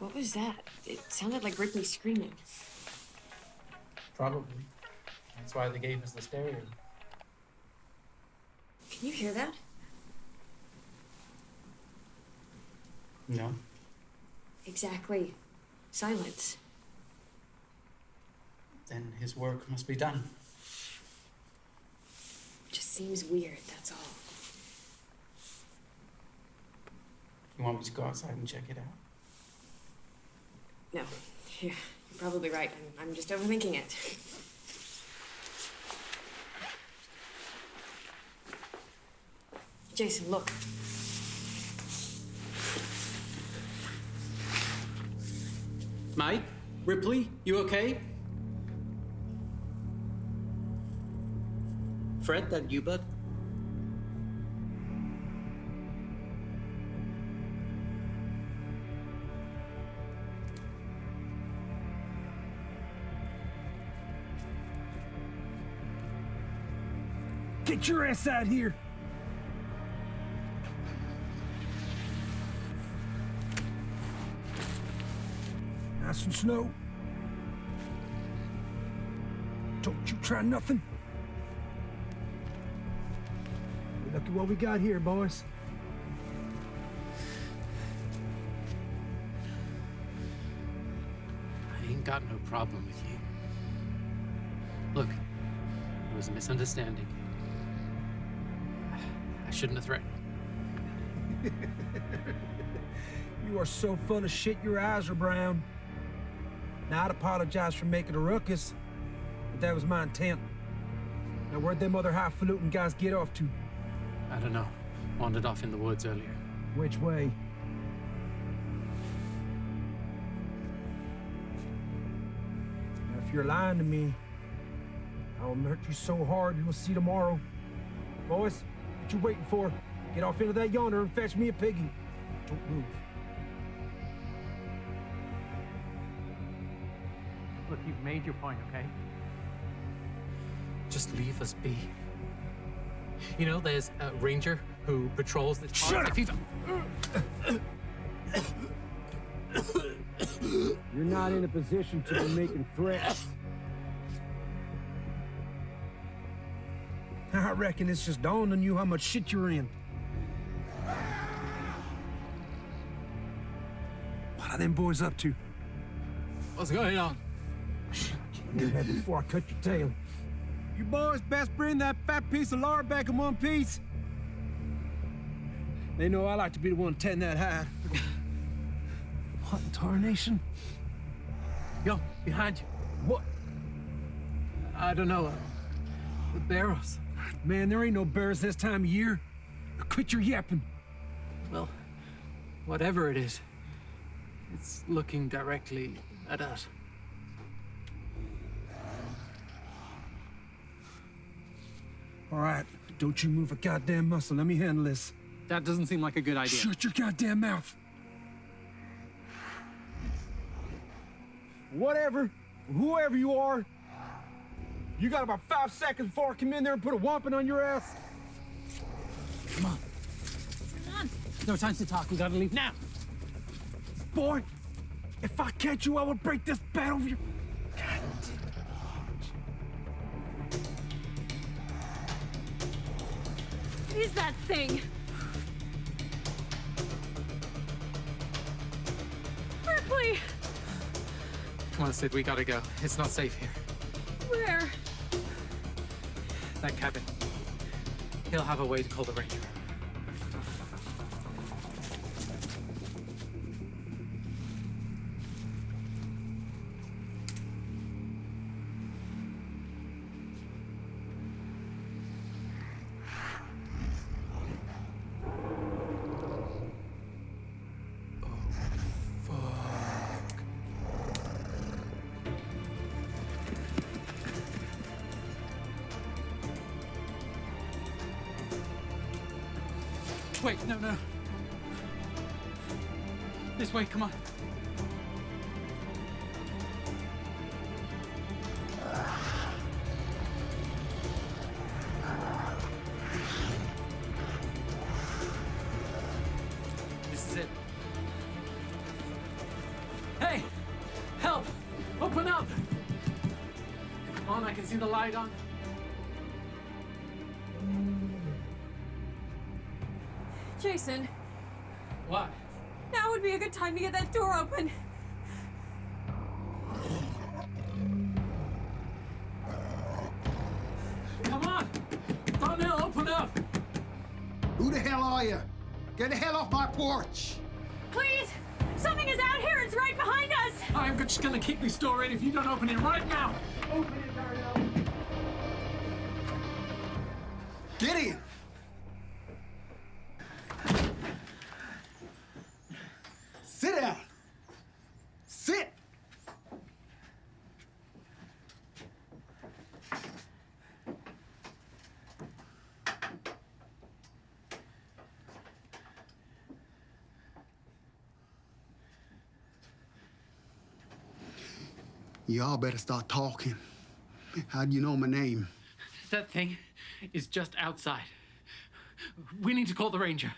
What was that? It sounded like Ripley screaming. Probably. That's why they gave us the stereo. Can you hear that? No. Exactly. Silence. Then his work must be done. Just seems weird, that's all. You want me to go outside and check it out? No. Yeah, you're probably right. I'm just overthinking it. Jason, look. Mike? Ripley? You okay? Fred, that you, bud? Get your ass out here! Nice and slow. Don't you try nothing. Look at what we got here, boys. I ain't got no problem with you. Look, it was a misunderstanding. I shouldn't have threatened. You are so full of shit, your eyes are brown. Now, I'd apologize for making a ruckus, but that was my intent. Now, where'd them other highfalutin guys get off to? I don't know. Wandered off in the woods earlier. Which way? Now, if you're lying to me, I'll hurt you so hard you'll see tomorrow. Boys, what you waiting for? Get off into that yonder and fetch me a piggy. Don't move. Look, you've made your point, okay? Just leave us be. You know, there's a ranger who patrols this Shut up! You're not in a position to be making threats. I reckon it's just dawned on you how much shit you're in. What are them boys up to? What's going on? Get ahead before I cut your tail. You boys best bring that fat piece of lard back in one piece. They know I like to be the one tending that hide. What in tarnation? Yo, behind you. What? I don't know. The barrels. Man, there ain't no bears this time of year. Quit your yapping. Well, whatever it is, it's looking directly at us. All right, don't you move a goddamn muscle. Let me handle this. That doesn't seem like a good idea. Shut your goddamn mouth. Whatever, whoever you are, you got about 5 seconds before I come in there and put a whomping on your ass. Come on. Come on. No time to talk. We gotta leave now. Boy, if I catch you, I will break this bat over your... God. What is that thing? Ripley! Come on, Sid. We gotta go. It's not safe here. Where? That cabin. He'll have a way to call the ranger. Wait, no. This way, come on. This is it. Open up! Come on, I can see the light on. Jason, What? now would be a good time to get that door open. Come on! Donnell, open up! Who the hell are you? Get the hell off my porch! Please! Something is out here! It's right behind us! I'm just gonna kick this door in if you don't open it right now! Open it, Darnell! Get in! Sit down! Sit! Y'all better start talking. How do you know my name? That thing is just outside. We need to call the ranger.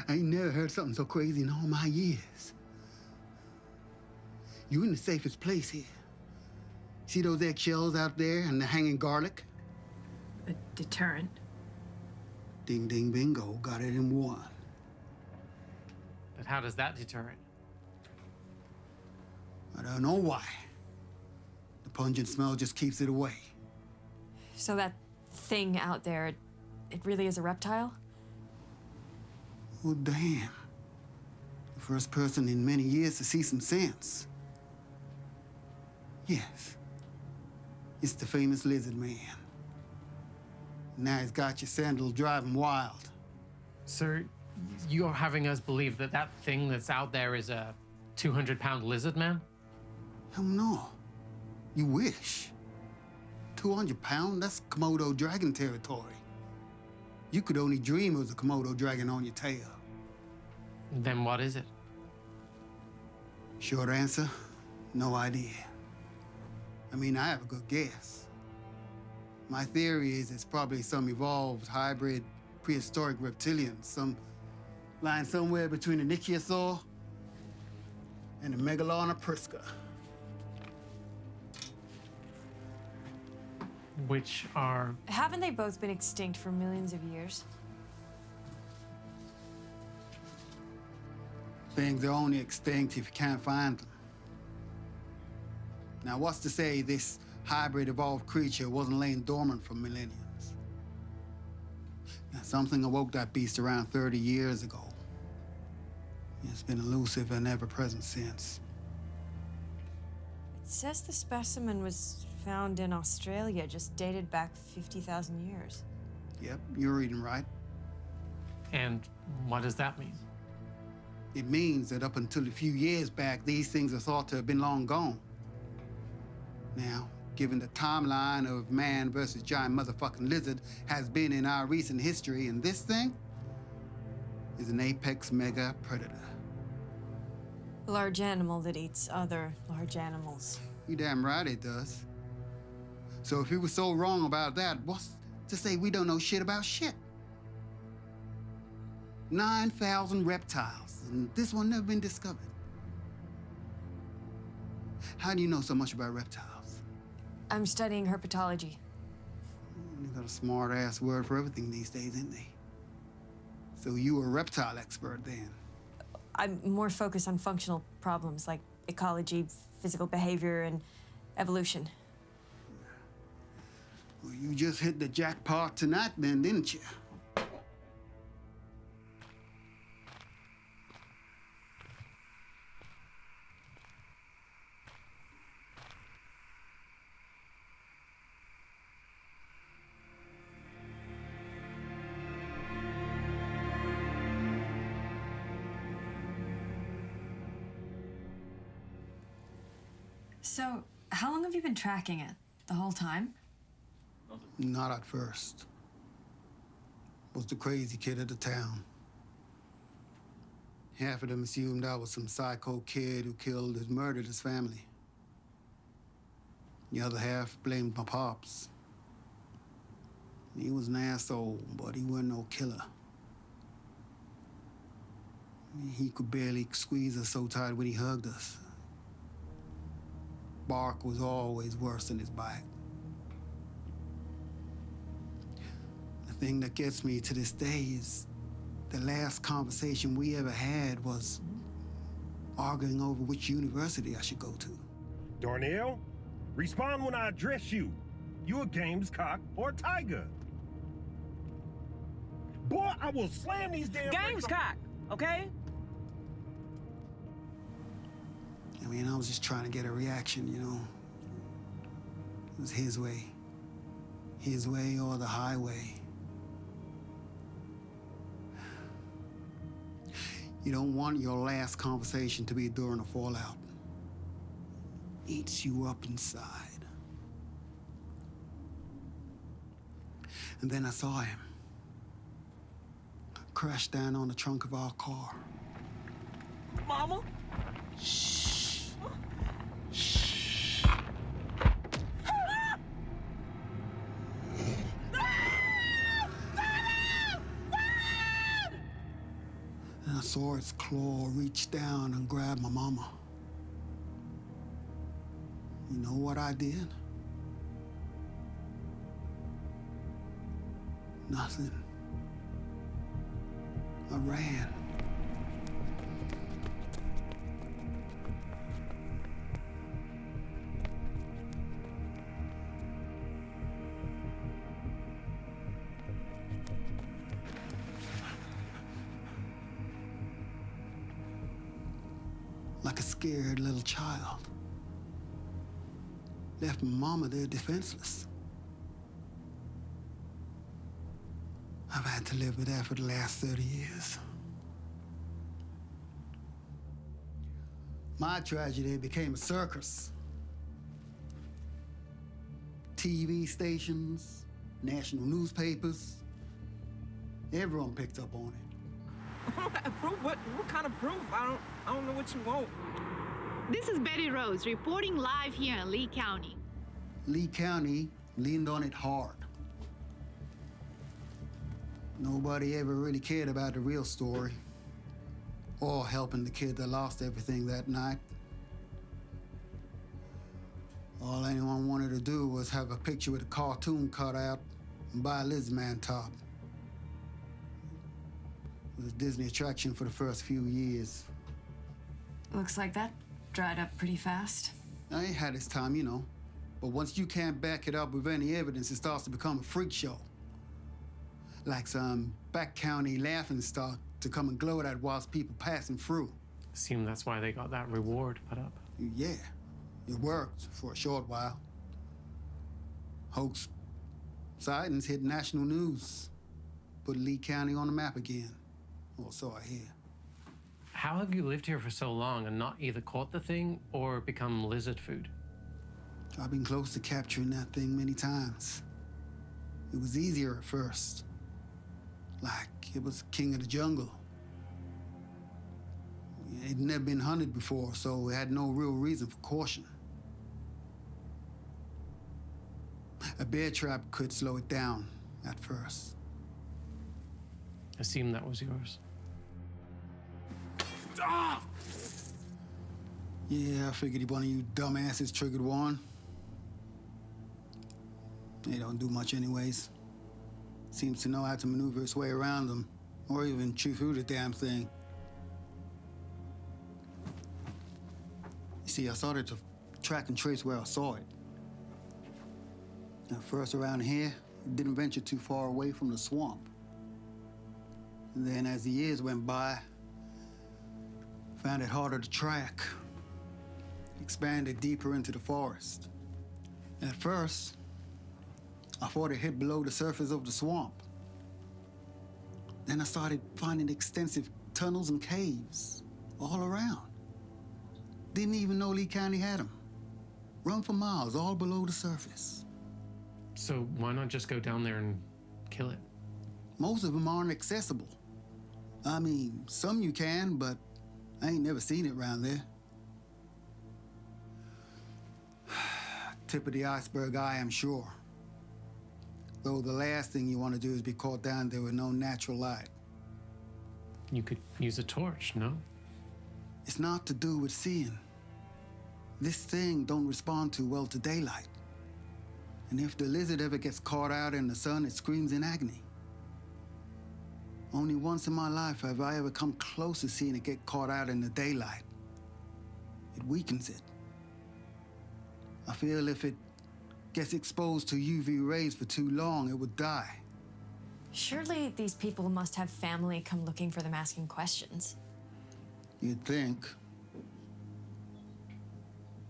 I ain't never heard something so crazy in all my years. You in the safest place here. See those eggshells out there and the hanging garlic? A deterrent. Ding, ding, bingo. Got it in one. But how does that deter it? I don't know why. The pungent smell just keeps it away. So that thing out there, it really is a reptile? Well, damn. The first person in many years to see some sense. Yes. It's the famous lizard man. Now he's got your sandal driving wild. So you're having us believe that that thing that's out there is a 200-pound lizard man? Hell no. You wish. 200 pounds? That's Komodo dragon territory. You could only dream of the Komodo dragon on your tail. Then what is it? Short answer, no idea. I mean, I have a good guess. My theory is it's probably some evolved hybrid prehistoric reptilian, some lying somewhere between the Nichiosaur and the Megalon prisca. Which are... Haven't they both been extinct for millions of years? Things are only extinct if you can't find them. Now, what's to say this hybrid evolved creature wasn't laying dormant for millenniums? Now, something awoke that beast around 30 years ago. It's been elusive and ever-present since. It says the specimen was found in Australia, just dated back 50,000 years. Yep, you're reading right. And what does that mean? It means that up until a few years back, these things are thought to have been long gone. Now, given the timeline of man versus giant motherfucking lizard has been in our recent history, and this thing is an apex mega predator. A large animal that eats other large animals. You damn right it does. So if he was so wrong about that, what's to say we don't know shit about shit? 9,000 reptiles, and this one never been discovered. How do you know so much about reptiles? I'm studying herpetology. They got a smart-ass word for everything these days, ain't they? So you a reptile expert then? I'm more focused on functional problems like ecology, physical behavior, and evolution. Well, you just hit the jackpot tonight then, didn't you? So, how long have you been tracking it? The whole time? Not at first. Was the crazy kid of the town. Half of them assumed I was some psycho kid who killed and murdered his family. The other half blamed my pops. He was an asshole, but he wasn't no killer. He could barely squeeze us so tight when he hugged us. Bark was always worse than his bite. The thing that gets me to this day is the last conversation we ever had was arguing over which university I should go to. Darnell, respond when I address you. You a Gamescock or a Tiger? Boy, I will slam these damn Gamescock, okay? I mean, I was just trying to get a reaction, you know. It was his way. His way or the highway. You don't want your last conversation to be during a fallout. Eats you up inside. And then I saw him. Crash down on the trunk of our car. Mama? And I saw its claw reach down and grab my mama. You know what I did? Nothing. I ran. Like a scared little child. Left my mama there defenseless. I've had to live with that for the last 30 years. My tragedy became a circus. TV stations, national newspapers, everyone picked up on it. Proof? What kind of proof? I don't know what you want. This is Betty Rose reporting live here in Lee County. Lee County leaned on it hard. Nobody ever really cared about the real story or helping the kid that lost everything that night. All anyone wanted to do was have a picture with a cartoon cutout and buy a Lizman top. It was a Disney attraction for the first few years. Looks like that dried up pretty fast. I ain't had its time, you know. But once you can't back it up with any evidence, it starts to become a freak show. Like some back county laughing stock to come and gloat at whilst people passing through. Assume that's why they got that reward put up. Yeah, it worked for a short while. Hoax sightings hit national news, put Lee County on the map again, or so I hear. How have you lived here for so long and not either caught the thing or become lizard food? I've been close to capturing that thing many times. It was easier at first. Like it was king of the jungle. It'd never been hunted before, so it had no real reason for caution. A bear trap could slow it down at first. Assume that was yours. Ah! Yeah, I figured one of you dumbasses triggered one. They don't do much anyways. Seems to know how to maneuver its way around them, or even chew through the damn thing. You see, I started to track and trace where I saw it. At first around here, it didn't venture too far away from the swamp. And then as the years went by, found it harder to track. Expanded deeper into the forest. At first, I thought it hid below the surface of the swamp. Then I started finding extensive tunnels and caves all around. Didn't even know Lee County had them. Run for miles, all below the surface. So why not just go down there and kill it? Most of them aren't accessible. I mean, some you can, but I ain't never seen it around there. Tip of the iceberg, I am sure. Though the last thing you want to do is be caught down there with no natural light. You could use a torch, no? It's not to do with seeing. This thing don't respond too well to daylight. And if the lizard ever gets caught out in the sun, it screams in agony. Only once in my life have I ever come close to seeing it get caught out in the daylight. It weakens it. I feel if it gets exposed to UV rays for too long, it would die. Surely these people must have family come looking for them asking questions. You'd think.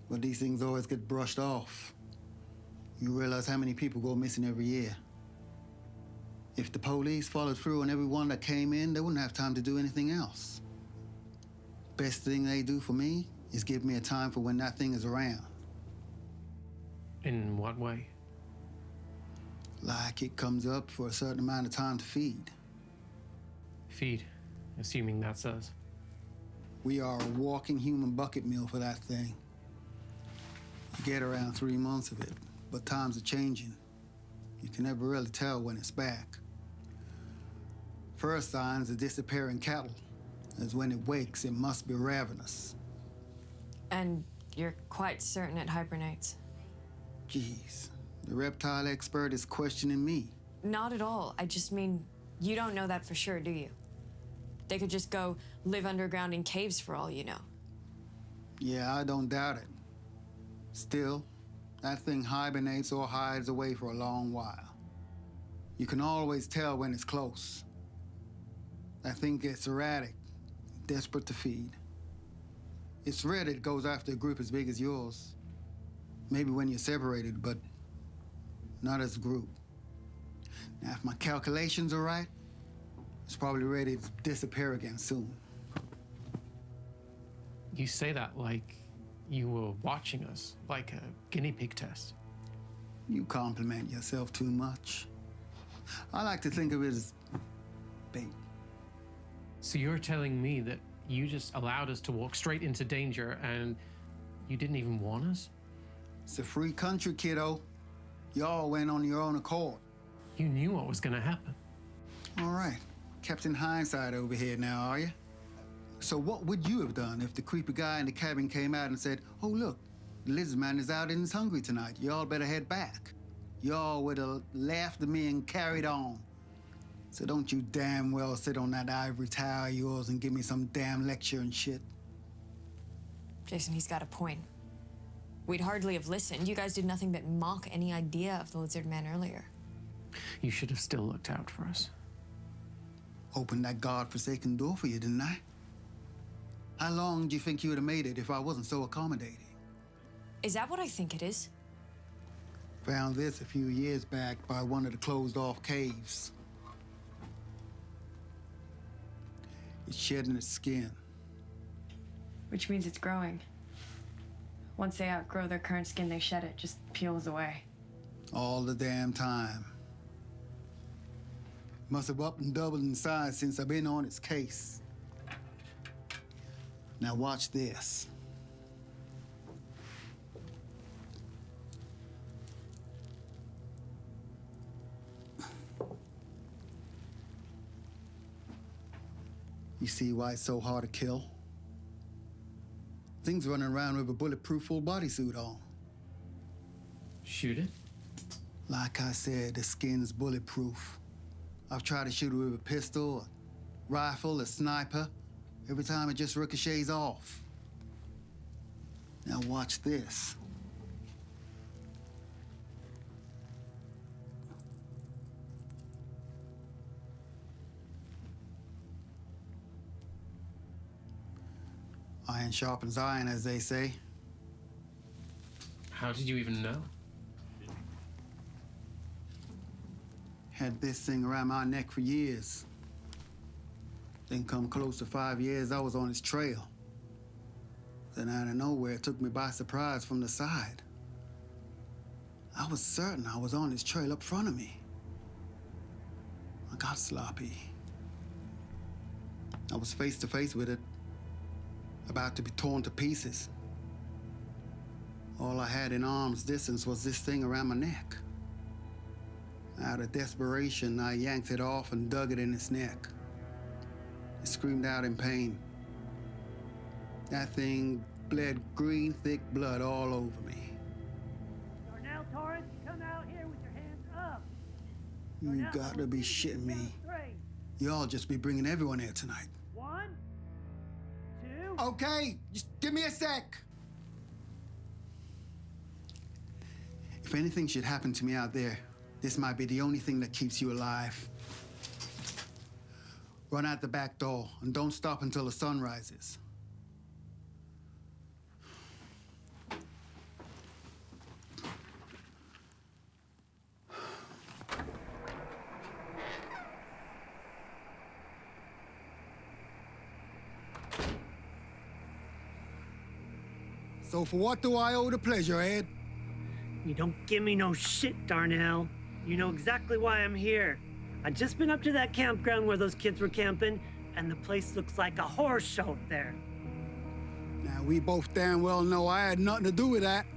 But these things always get brushed off. You realize how many people go missing every year. If the police followed through on everyone that came in, they wouldn't have time to do anything else. Best thing they do for me is give me a time for when that thing is around. In what way? Like it comes up for a certain amount of time to feed. Feed, assuming that's us. We are a walking human bucket meal for that thing. You get around 3 months of it, but times are changing. You can never really tell when it's back. First signs of disappearing cattle, as when it wakes, it must be ravenous. And you're quite certain it hibernates? Jeez, the reptile expert is questioning me. Not at all. I just mean, you don't know that for sure, do you? They could just go live underground in caves for all you know. Yeah, I don't doubt it. Still, that thing hibernates or hides away for a long while. You can always tell when it's close. That thing gets erratic, desperate to feed. It's rare that it goes after a group as big as yours. Maybe when you're separated, but not as a group. Now, if my calculations are right, it's probably ready to disappear again soon. You say that like you were watching us, like a guinea pig test. You compliment yourself too much. I like to think of it as bait. So you're telling me that you just allowed us to walk straight into danger and you didn't even warn us? It's a free country, kiddo. Y'all went on your own accord. You knew what was gonna happen. All right. Captain Hindsight over here now, are you? So what would you have done if the creepy guy in the cabin came out and said, oh, look, the lizard man is out and is hungry tonight. Y'all better head back. Y'all would have laughed at me and carried on. So don't you damn well sit on that ivory tower of yours and give me some damn lecture and shit. Jason, he's got a point. We'd hardly have listened. You guys did nothing but mock any idea of the lizard man earlier. You should have still looked out for us. Opened that godforsaken door for you, didn't I? How long do you think you would have made it if I wasn't so accommodating? Is that what I think it is? Found this a few years back by one of the closed-off caves. It's shedding its skin. Which means it's growing. Once they outgrow their current skin, they shed it, just peels away. All the damn time. Must have up and doubled in size since I've been on its case. Now watch this. You see why it's so hard to kill? Thing's running around with a bulletproof full bodysuit on. Shoot it? Like I said, the skin's bulletproof. I've tried to shoot it with a pistol, a rifle, a sniper. Every time it just ricochets off. Now watch this. Iron sharpens iron, as they say. How did you even know? Had this thing around my neck for years. Then come close to 5 years, I was on its trail. Then out of nowhere, it took me by surprise from the side. I was certain I was on its trail up front of me. I got sloppy. I was face to face with it, about to be torn to pieces. All I had in arm's distance was this thing around my neck. Out of desperation, I yanked it off and dug it in its neck. It screamed out in pain. That thing bled green, thick blood all over me. Darnell Torrance, come out here with your hands up. You got to be shitting me. Y'all just be bringing everyone here tonight. 1, 2. Okay, just give me a sec. If anything should happen to me out there, this might be the only thing that keeps you alive. Run out the back door and don't stop until the sun rises. So for what do I owe the pleasure, Ed? You don't give me no shit, Darnell. You know exactly why I'm here. I just been up to that campground where those kids were camping, and the place looks like a horror show up there. Now, we both damn well know I had nothing to do with that.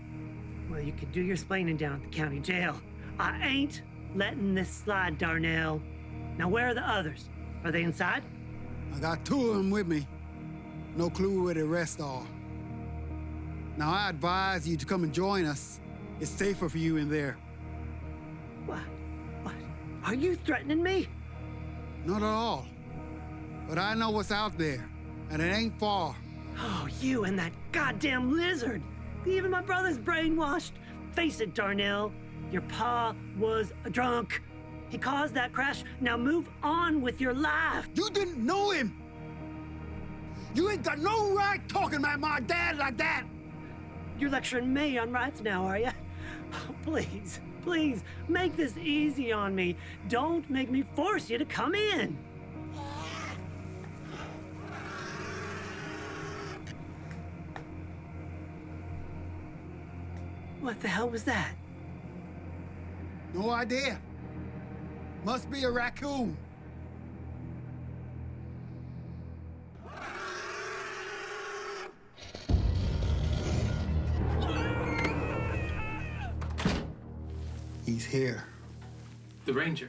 Well, you could do your splaining down at the county jail. I ain't letting this slide, Darnell. Now, where are the others? Are they inside? I got 2 of them with me. No clue where the rest are. Now, I advise you to come and join us. It's safer for you in there. What? Are you threatening me? Not at all. But I know what's out there, and it ain't far. Oh, you and that goddamn lizard. Even my brother's brainwashed. Face it, Darnell. Your pa was a drunk. He caused that crash. Now move on with your life. You didn't know him. You ain't got no right talking about my dad like that. You're lecturing me on rights now, are you? Oh, please, please, make this easy on me. Don't make me force you to come in. What the hell was that? No idea. Must be a raccoon. He's here. The ranger?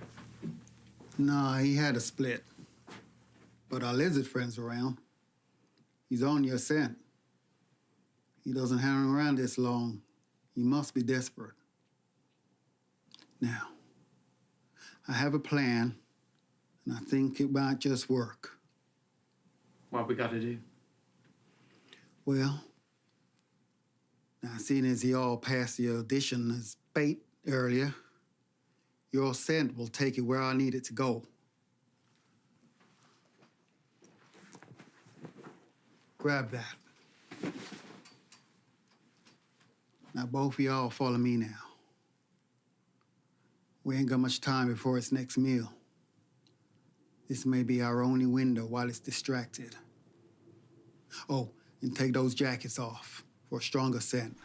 Nah, he had a split. But our lizard friend's around. He's on your scent. He doesn't hang around this long. He must be desperate. Now, I have a plan, and I think it might just work. What we gotta do? Well, now seeing as he all passed the audition as bait earlier, your scent will take it where I need it to go. Grab that. Now both of y'all follow me now. We ain't got much time before its next meal. This may be our only window while it's distracted. Oh, and take those jackets off for a stronger scent.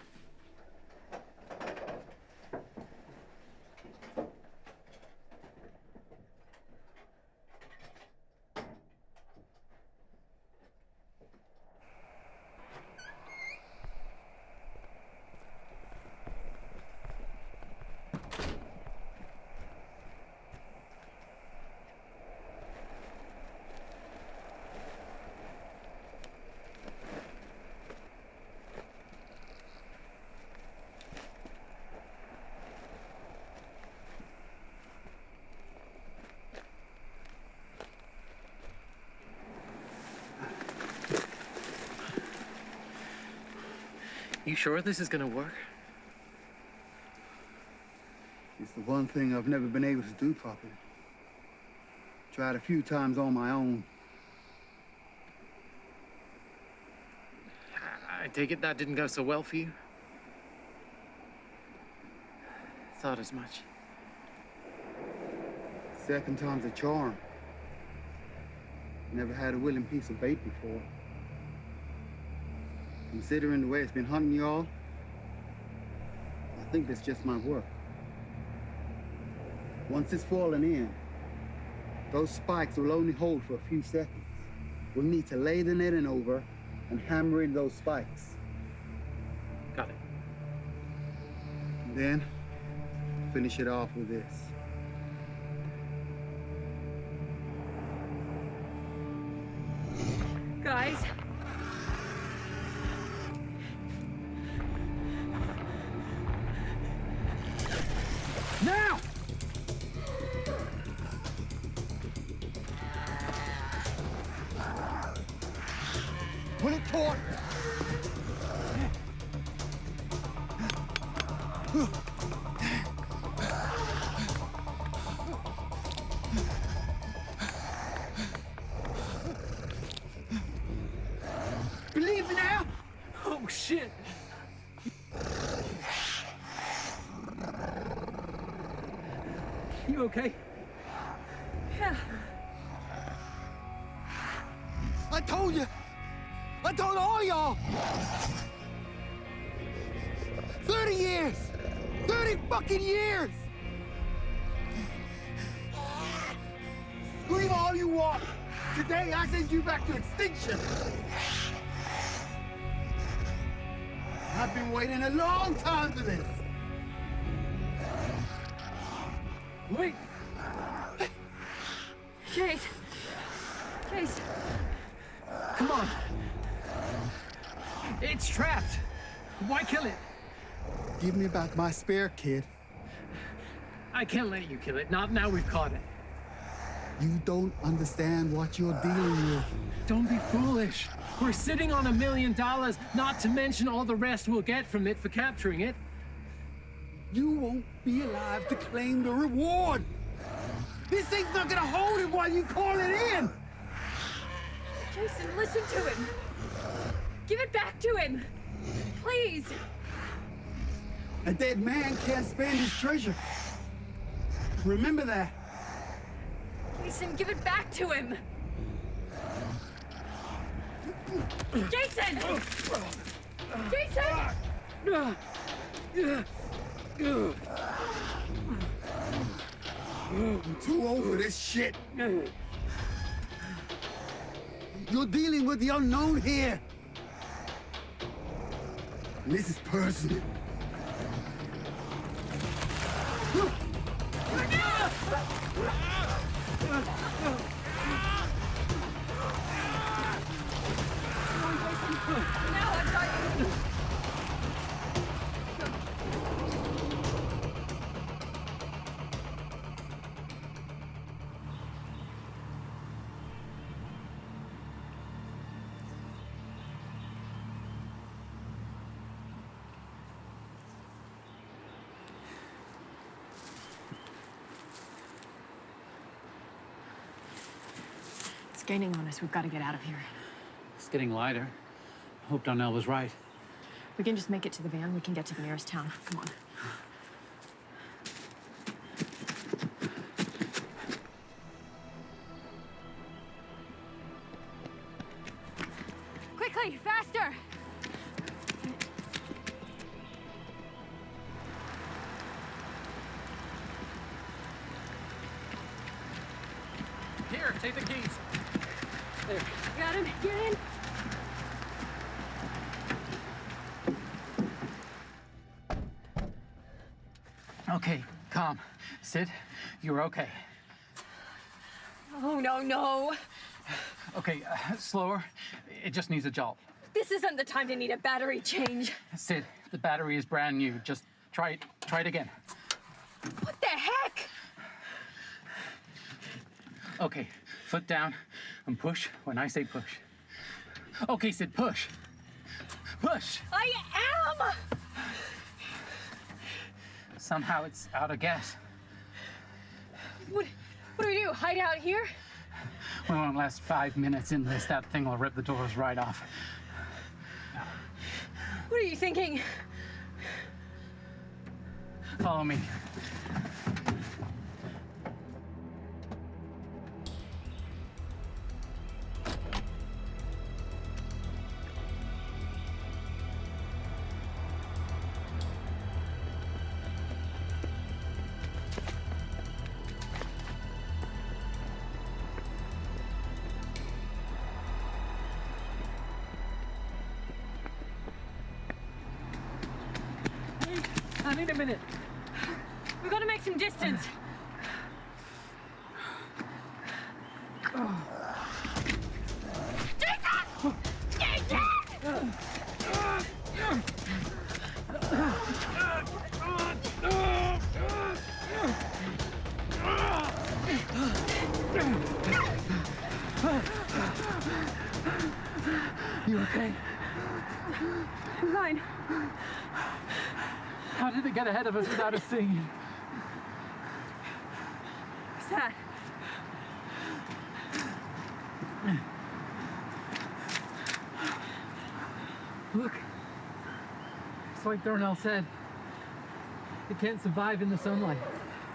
You sure this is gonna work? It's the one thing I've never been able to do properly. Tried a few times on my own. I take it that didn't go so well for you? Thought as much. Second time's a charm. Never had a willing piece of bait before. Considering the way it's been hunting y'all, I think this just might work. Once it's fallen in, those spikes will only hold for a few seconds. We'll need to lay the netting over and hammer in those spikes. Got it. And then, finish it off with this. guys. Now! Pull it taut. Believe me now? Oh, shit! You okay? Yeah. I told you. I told all y'all. 30 years. 30 fucking years. Scream all you want. Today I send you back to extinction. I've been waiting a long time for this. Wait! Chase! Chase! Come on! It's trapped! Why kill it? Give me back my spare, kid. I can't let you kill it. Not now we've caught it. You don't understand what you're dealing with. Don't be foolish. We're sitting on $1 million, not to mention all the rest we'll get from it for capturing it. You won't be alive to claim the reward. This thing's not gonna hold it while you call it in. Jason, listen to him. Give it back to him. Please. A dead man can't spend his treasure. Remember that. Jason, give it back to him. Jason! Jason! I'm too old for this shit. You're dealing with the unknown here. This is personal. It's gaining on us. We've got to get out of here. It's getting lighter. I hope Darnell was right. We can just make it to the van. We can get to the nearest town. Come on. Quickly, faster! Here, take the keys. There. Got him. Get in. Okay, calm. Sid, you're okay. Oh, no. Okay, slower. It just needs a jolt. This isn't the time to need a battery change. Sid, the battery is brand new. Just try it again. What the heck? Okay, foot down and push when I say push. Okay, Sid, push. Push. I am! Somehow it's out of gas. What do we do? Hide out here? We won't last 5 minutes in this. That thing will rip the doors right off. What are you thinking? Follow me. I need a minute. We've got to make some distance. Jason! You okay? I'm fine. How did it get ahead of us without us seeing? What's that? Look. It's like Darnell said. It can't survive in the sunlight.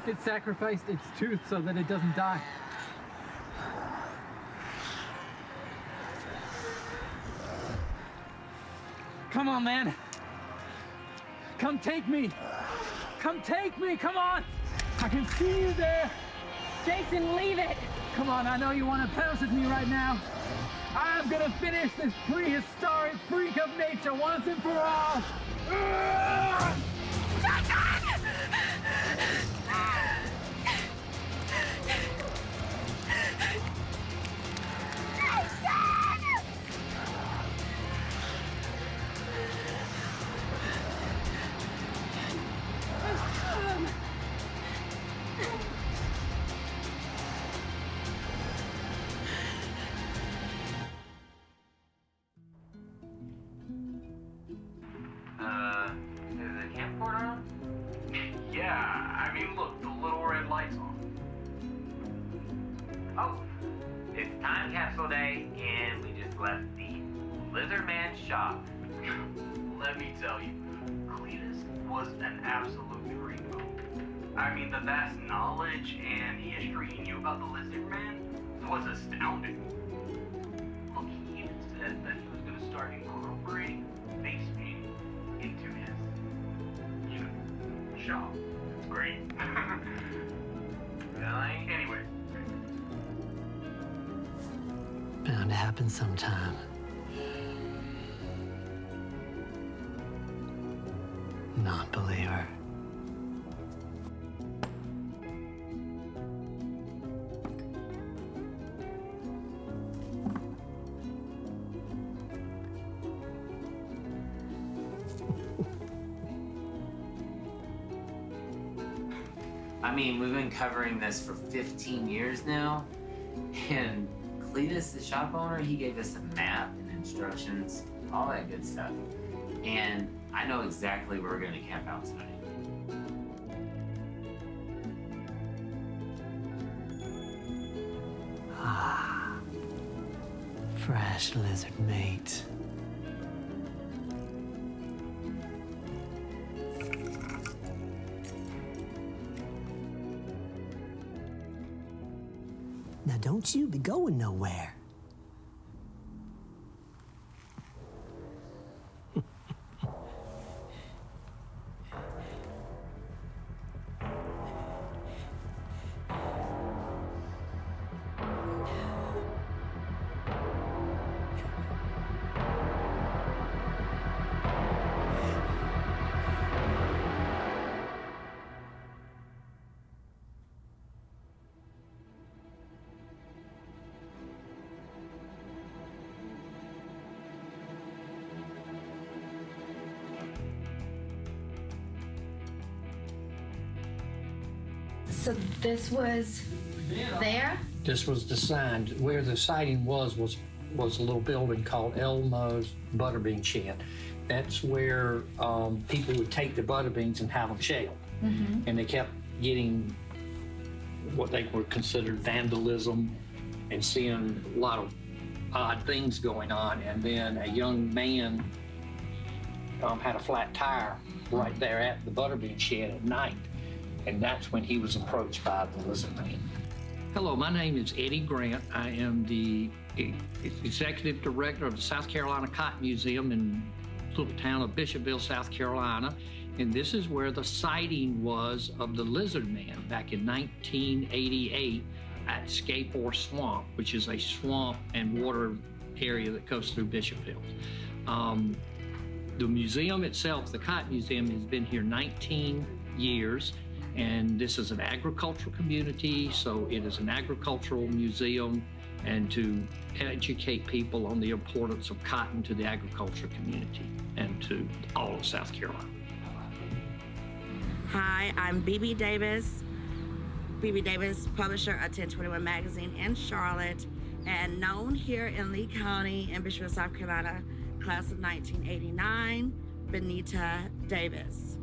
It sacrificed its tooth so that it doesn't die. Come on, man. Come take me. Come take me, come on. I can see you there. Jason, leave it. Come on, I know you want to pounce at me right now. I'm gonna finish this prehistoric freak of nature once and for all. Is the camp port on? Yeah, I mean, look, the little red light's on. Oh, it's time capsule day, and we just left the Lizard Man shop. Let me tell you, Cletus was an absolute dreamboat. I mean, the vast knowledge and history he knew about the Lizard Man was astounding. Look, he even said that he was going to start incorporating face paint into his, shop. It's great. Anyway. Bound to happen sometime. Non-believer. I mean, we've been covering this for 15 years now, and Cletus, the shop owner, he gave us a map and instructions, all that good stuff. And I know exactly where we're gonna camp out tonight. Ah, fresh lizard meat. Now don't you be going nowhere. So this was there? This was designed, where the sighting was a little building called Elmo's Butterbean Shed. That's where people would take the butterbeans and have them shelled. Mm-hmm. And they kept getting what they were considered vandalism and seeing a lot of odd things going on. And then a young man had a flat tire right there at the Butterbean Shed at night. And that's when he was approached by the Lizard Man. Hello, my name is Eddie Grant. I am the Executive Director of the South Carolina Cotton Museum in the little town of Bishopville, South Carolina. And this is where the sighting was of the Lizard Man back in 1988 at Scapore Swamp, which is a swamp and water area that goes through Bishopville. The museum itself, the Cotton Museum, has been here 19 years. And this is an agricultural community, so it is an agricultural museum, and to educate people on the importance of cotton to the agriculture community and to all of South Carolina. Hi, I'm BB Davis. B.B. Davis, publisher of 1021 Magazine in Charlotte, and known here in Lee County in Bishopville, South Carolina, class of 1989, Benita Davis.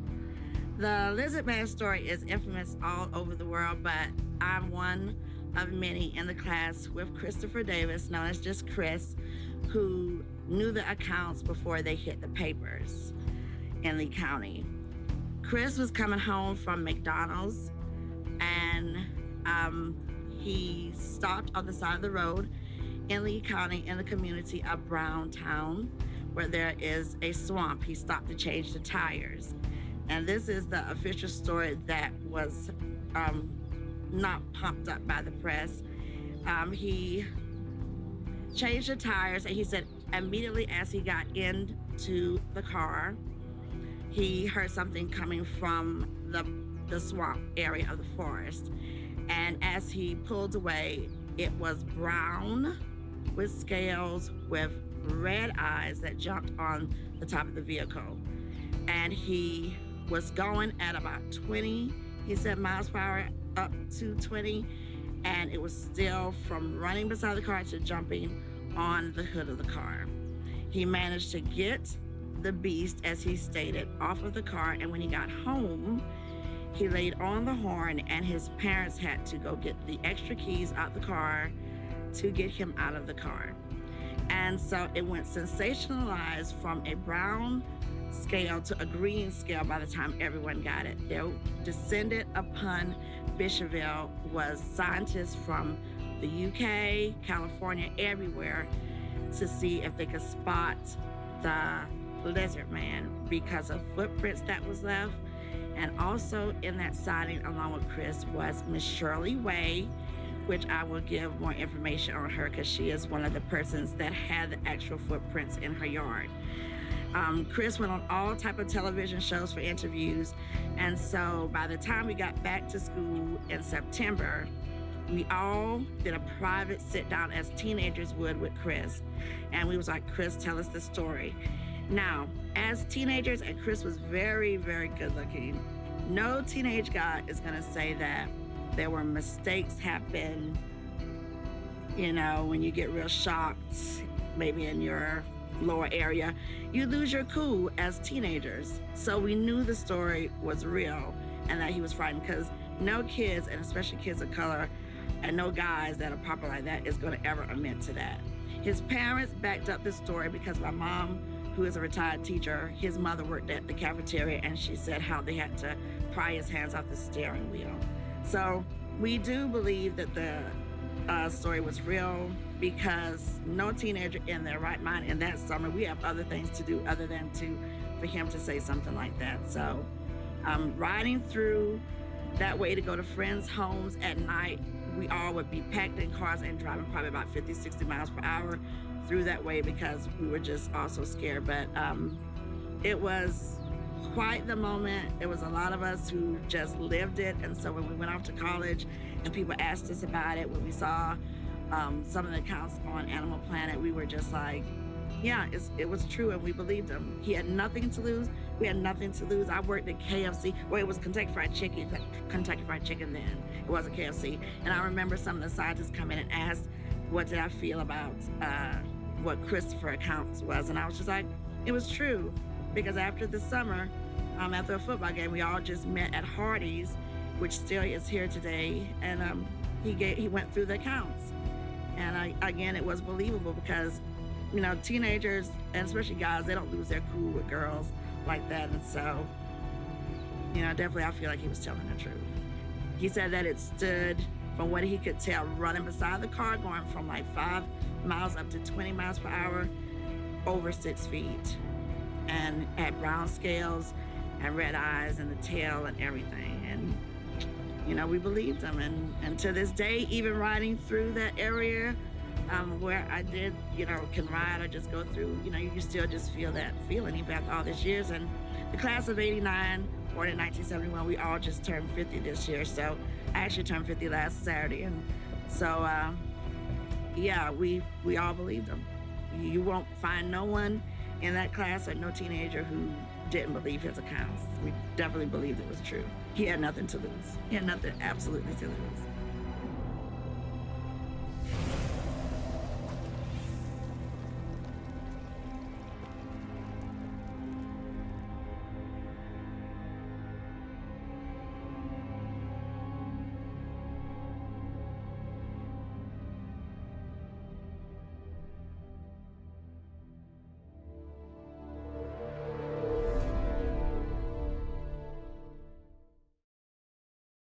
The Lizard Man story is infamous all over the world, but I'm one of many in the class with Christopher Davis, known as just Chris, who knew the accounts before they hit the papers in Lee County. Chris was coming home from McDonald's, and he stopped on the side of the road in Lee County in the community of Browntown, where there is a swamp. He stopped to change the tires. And this is the official story that was not pumped up by the press. He changed the tires, and he said immediately as he got into the car, he heard something coming from the swamp area of the forest. And as he pulled away, it was brown with scales with red eyes that jumped on the top of the vehicle. And he was going at about 20, he said, miles per hour, up to 20, and it was still from running beside the car to jumping on the hood of the car. He managed to get the beast, as he stated, off of the car, and when he got home, he laid on the horn, and his parents had to go get the extra keys out the car to get him out of the car. And so it went sensationalized from a brown scale to a green scale by the time everyone got it. There descended upon Bishopville was scientists from the UK, California, everywhere to see if they could spot the Lizard Man because of footprints that was left. And also in that sighting, along with Chris, was Miss Shirley Way, which I will give more information on her because she is one of the persons that had the actual footprints in her yard. Chris went on all type of television shows for interviews, and so by the time we got back to school in September, we all did a private sit down as teenagers would with Chris, and we was like, Chris, tell us the story. Now, as teenagers, and Chris was very, very good looking, no teenage guy is gonna say that there were mistakes happen, you know, when you get real shocked, maybe in your lower area, you lose your cool as teenagers. So we knew the story was real and that he was frightened, because no kids, and especially kids of color, and no guys that are popular like that is gonna ever admit to that. His parents backed up the story because my mom, who is a retired teacher, his mother worked at the cafeteria, and she said how they had to pry his hands off the steering wheel. So we do believe that the story was real, because no teenager in their right mind in that summer, we have other things to do other than for him to say something like that. So riding through that way to go to friends' homes at night, we all would be packed in cars and driving probably about 50, 60 miles per hour through that way because we were just also scared. But it was quite the moment. It was a lot of us who just lived it. And so when we went off to college and people asked us about it, when we saw some of the accounts on Animal Planet, we were just like, yeah, it was true, and we believed him. He had nothing to lose. We had nothing to lose. I worked at KFC. Well, it was Kentucky Fried Chicken then. It wasn't KFC. And I remember some of the scientists come in and asked, what did I feel about what Christopher accounts was? And I was just like, it was true. Because after the summer, after a football game, we all just met at Hardee's, which still is here today, and he went through the accounts. And again, it was believable because, you know, teenagers, and especially guys, they don't lose their cool with girls like that. And so, you know, definitely I feel like he was telling the truth. He said that it stood, from what he could tell, running beside the car, going from like 5 miles up to 20 miles per hour, over 6 feet, and had brown scales and red eyes and the tail and everything. And, you know, we believed him. And to this day, even riding through that area where I did, you know, can ride or just go through, you know, you still just feel that feeling even after all these years. And the class of 89, born in 1971, we all just turned 50 this year. So I actually turned 50 last Saturday. And so, yeah, we all believed him. You won't find no one in that class or no teenager who didn't believe his accounts. We definitely believed it was true. He had nothing to lose. He had nothing absolutely to lose.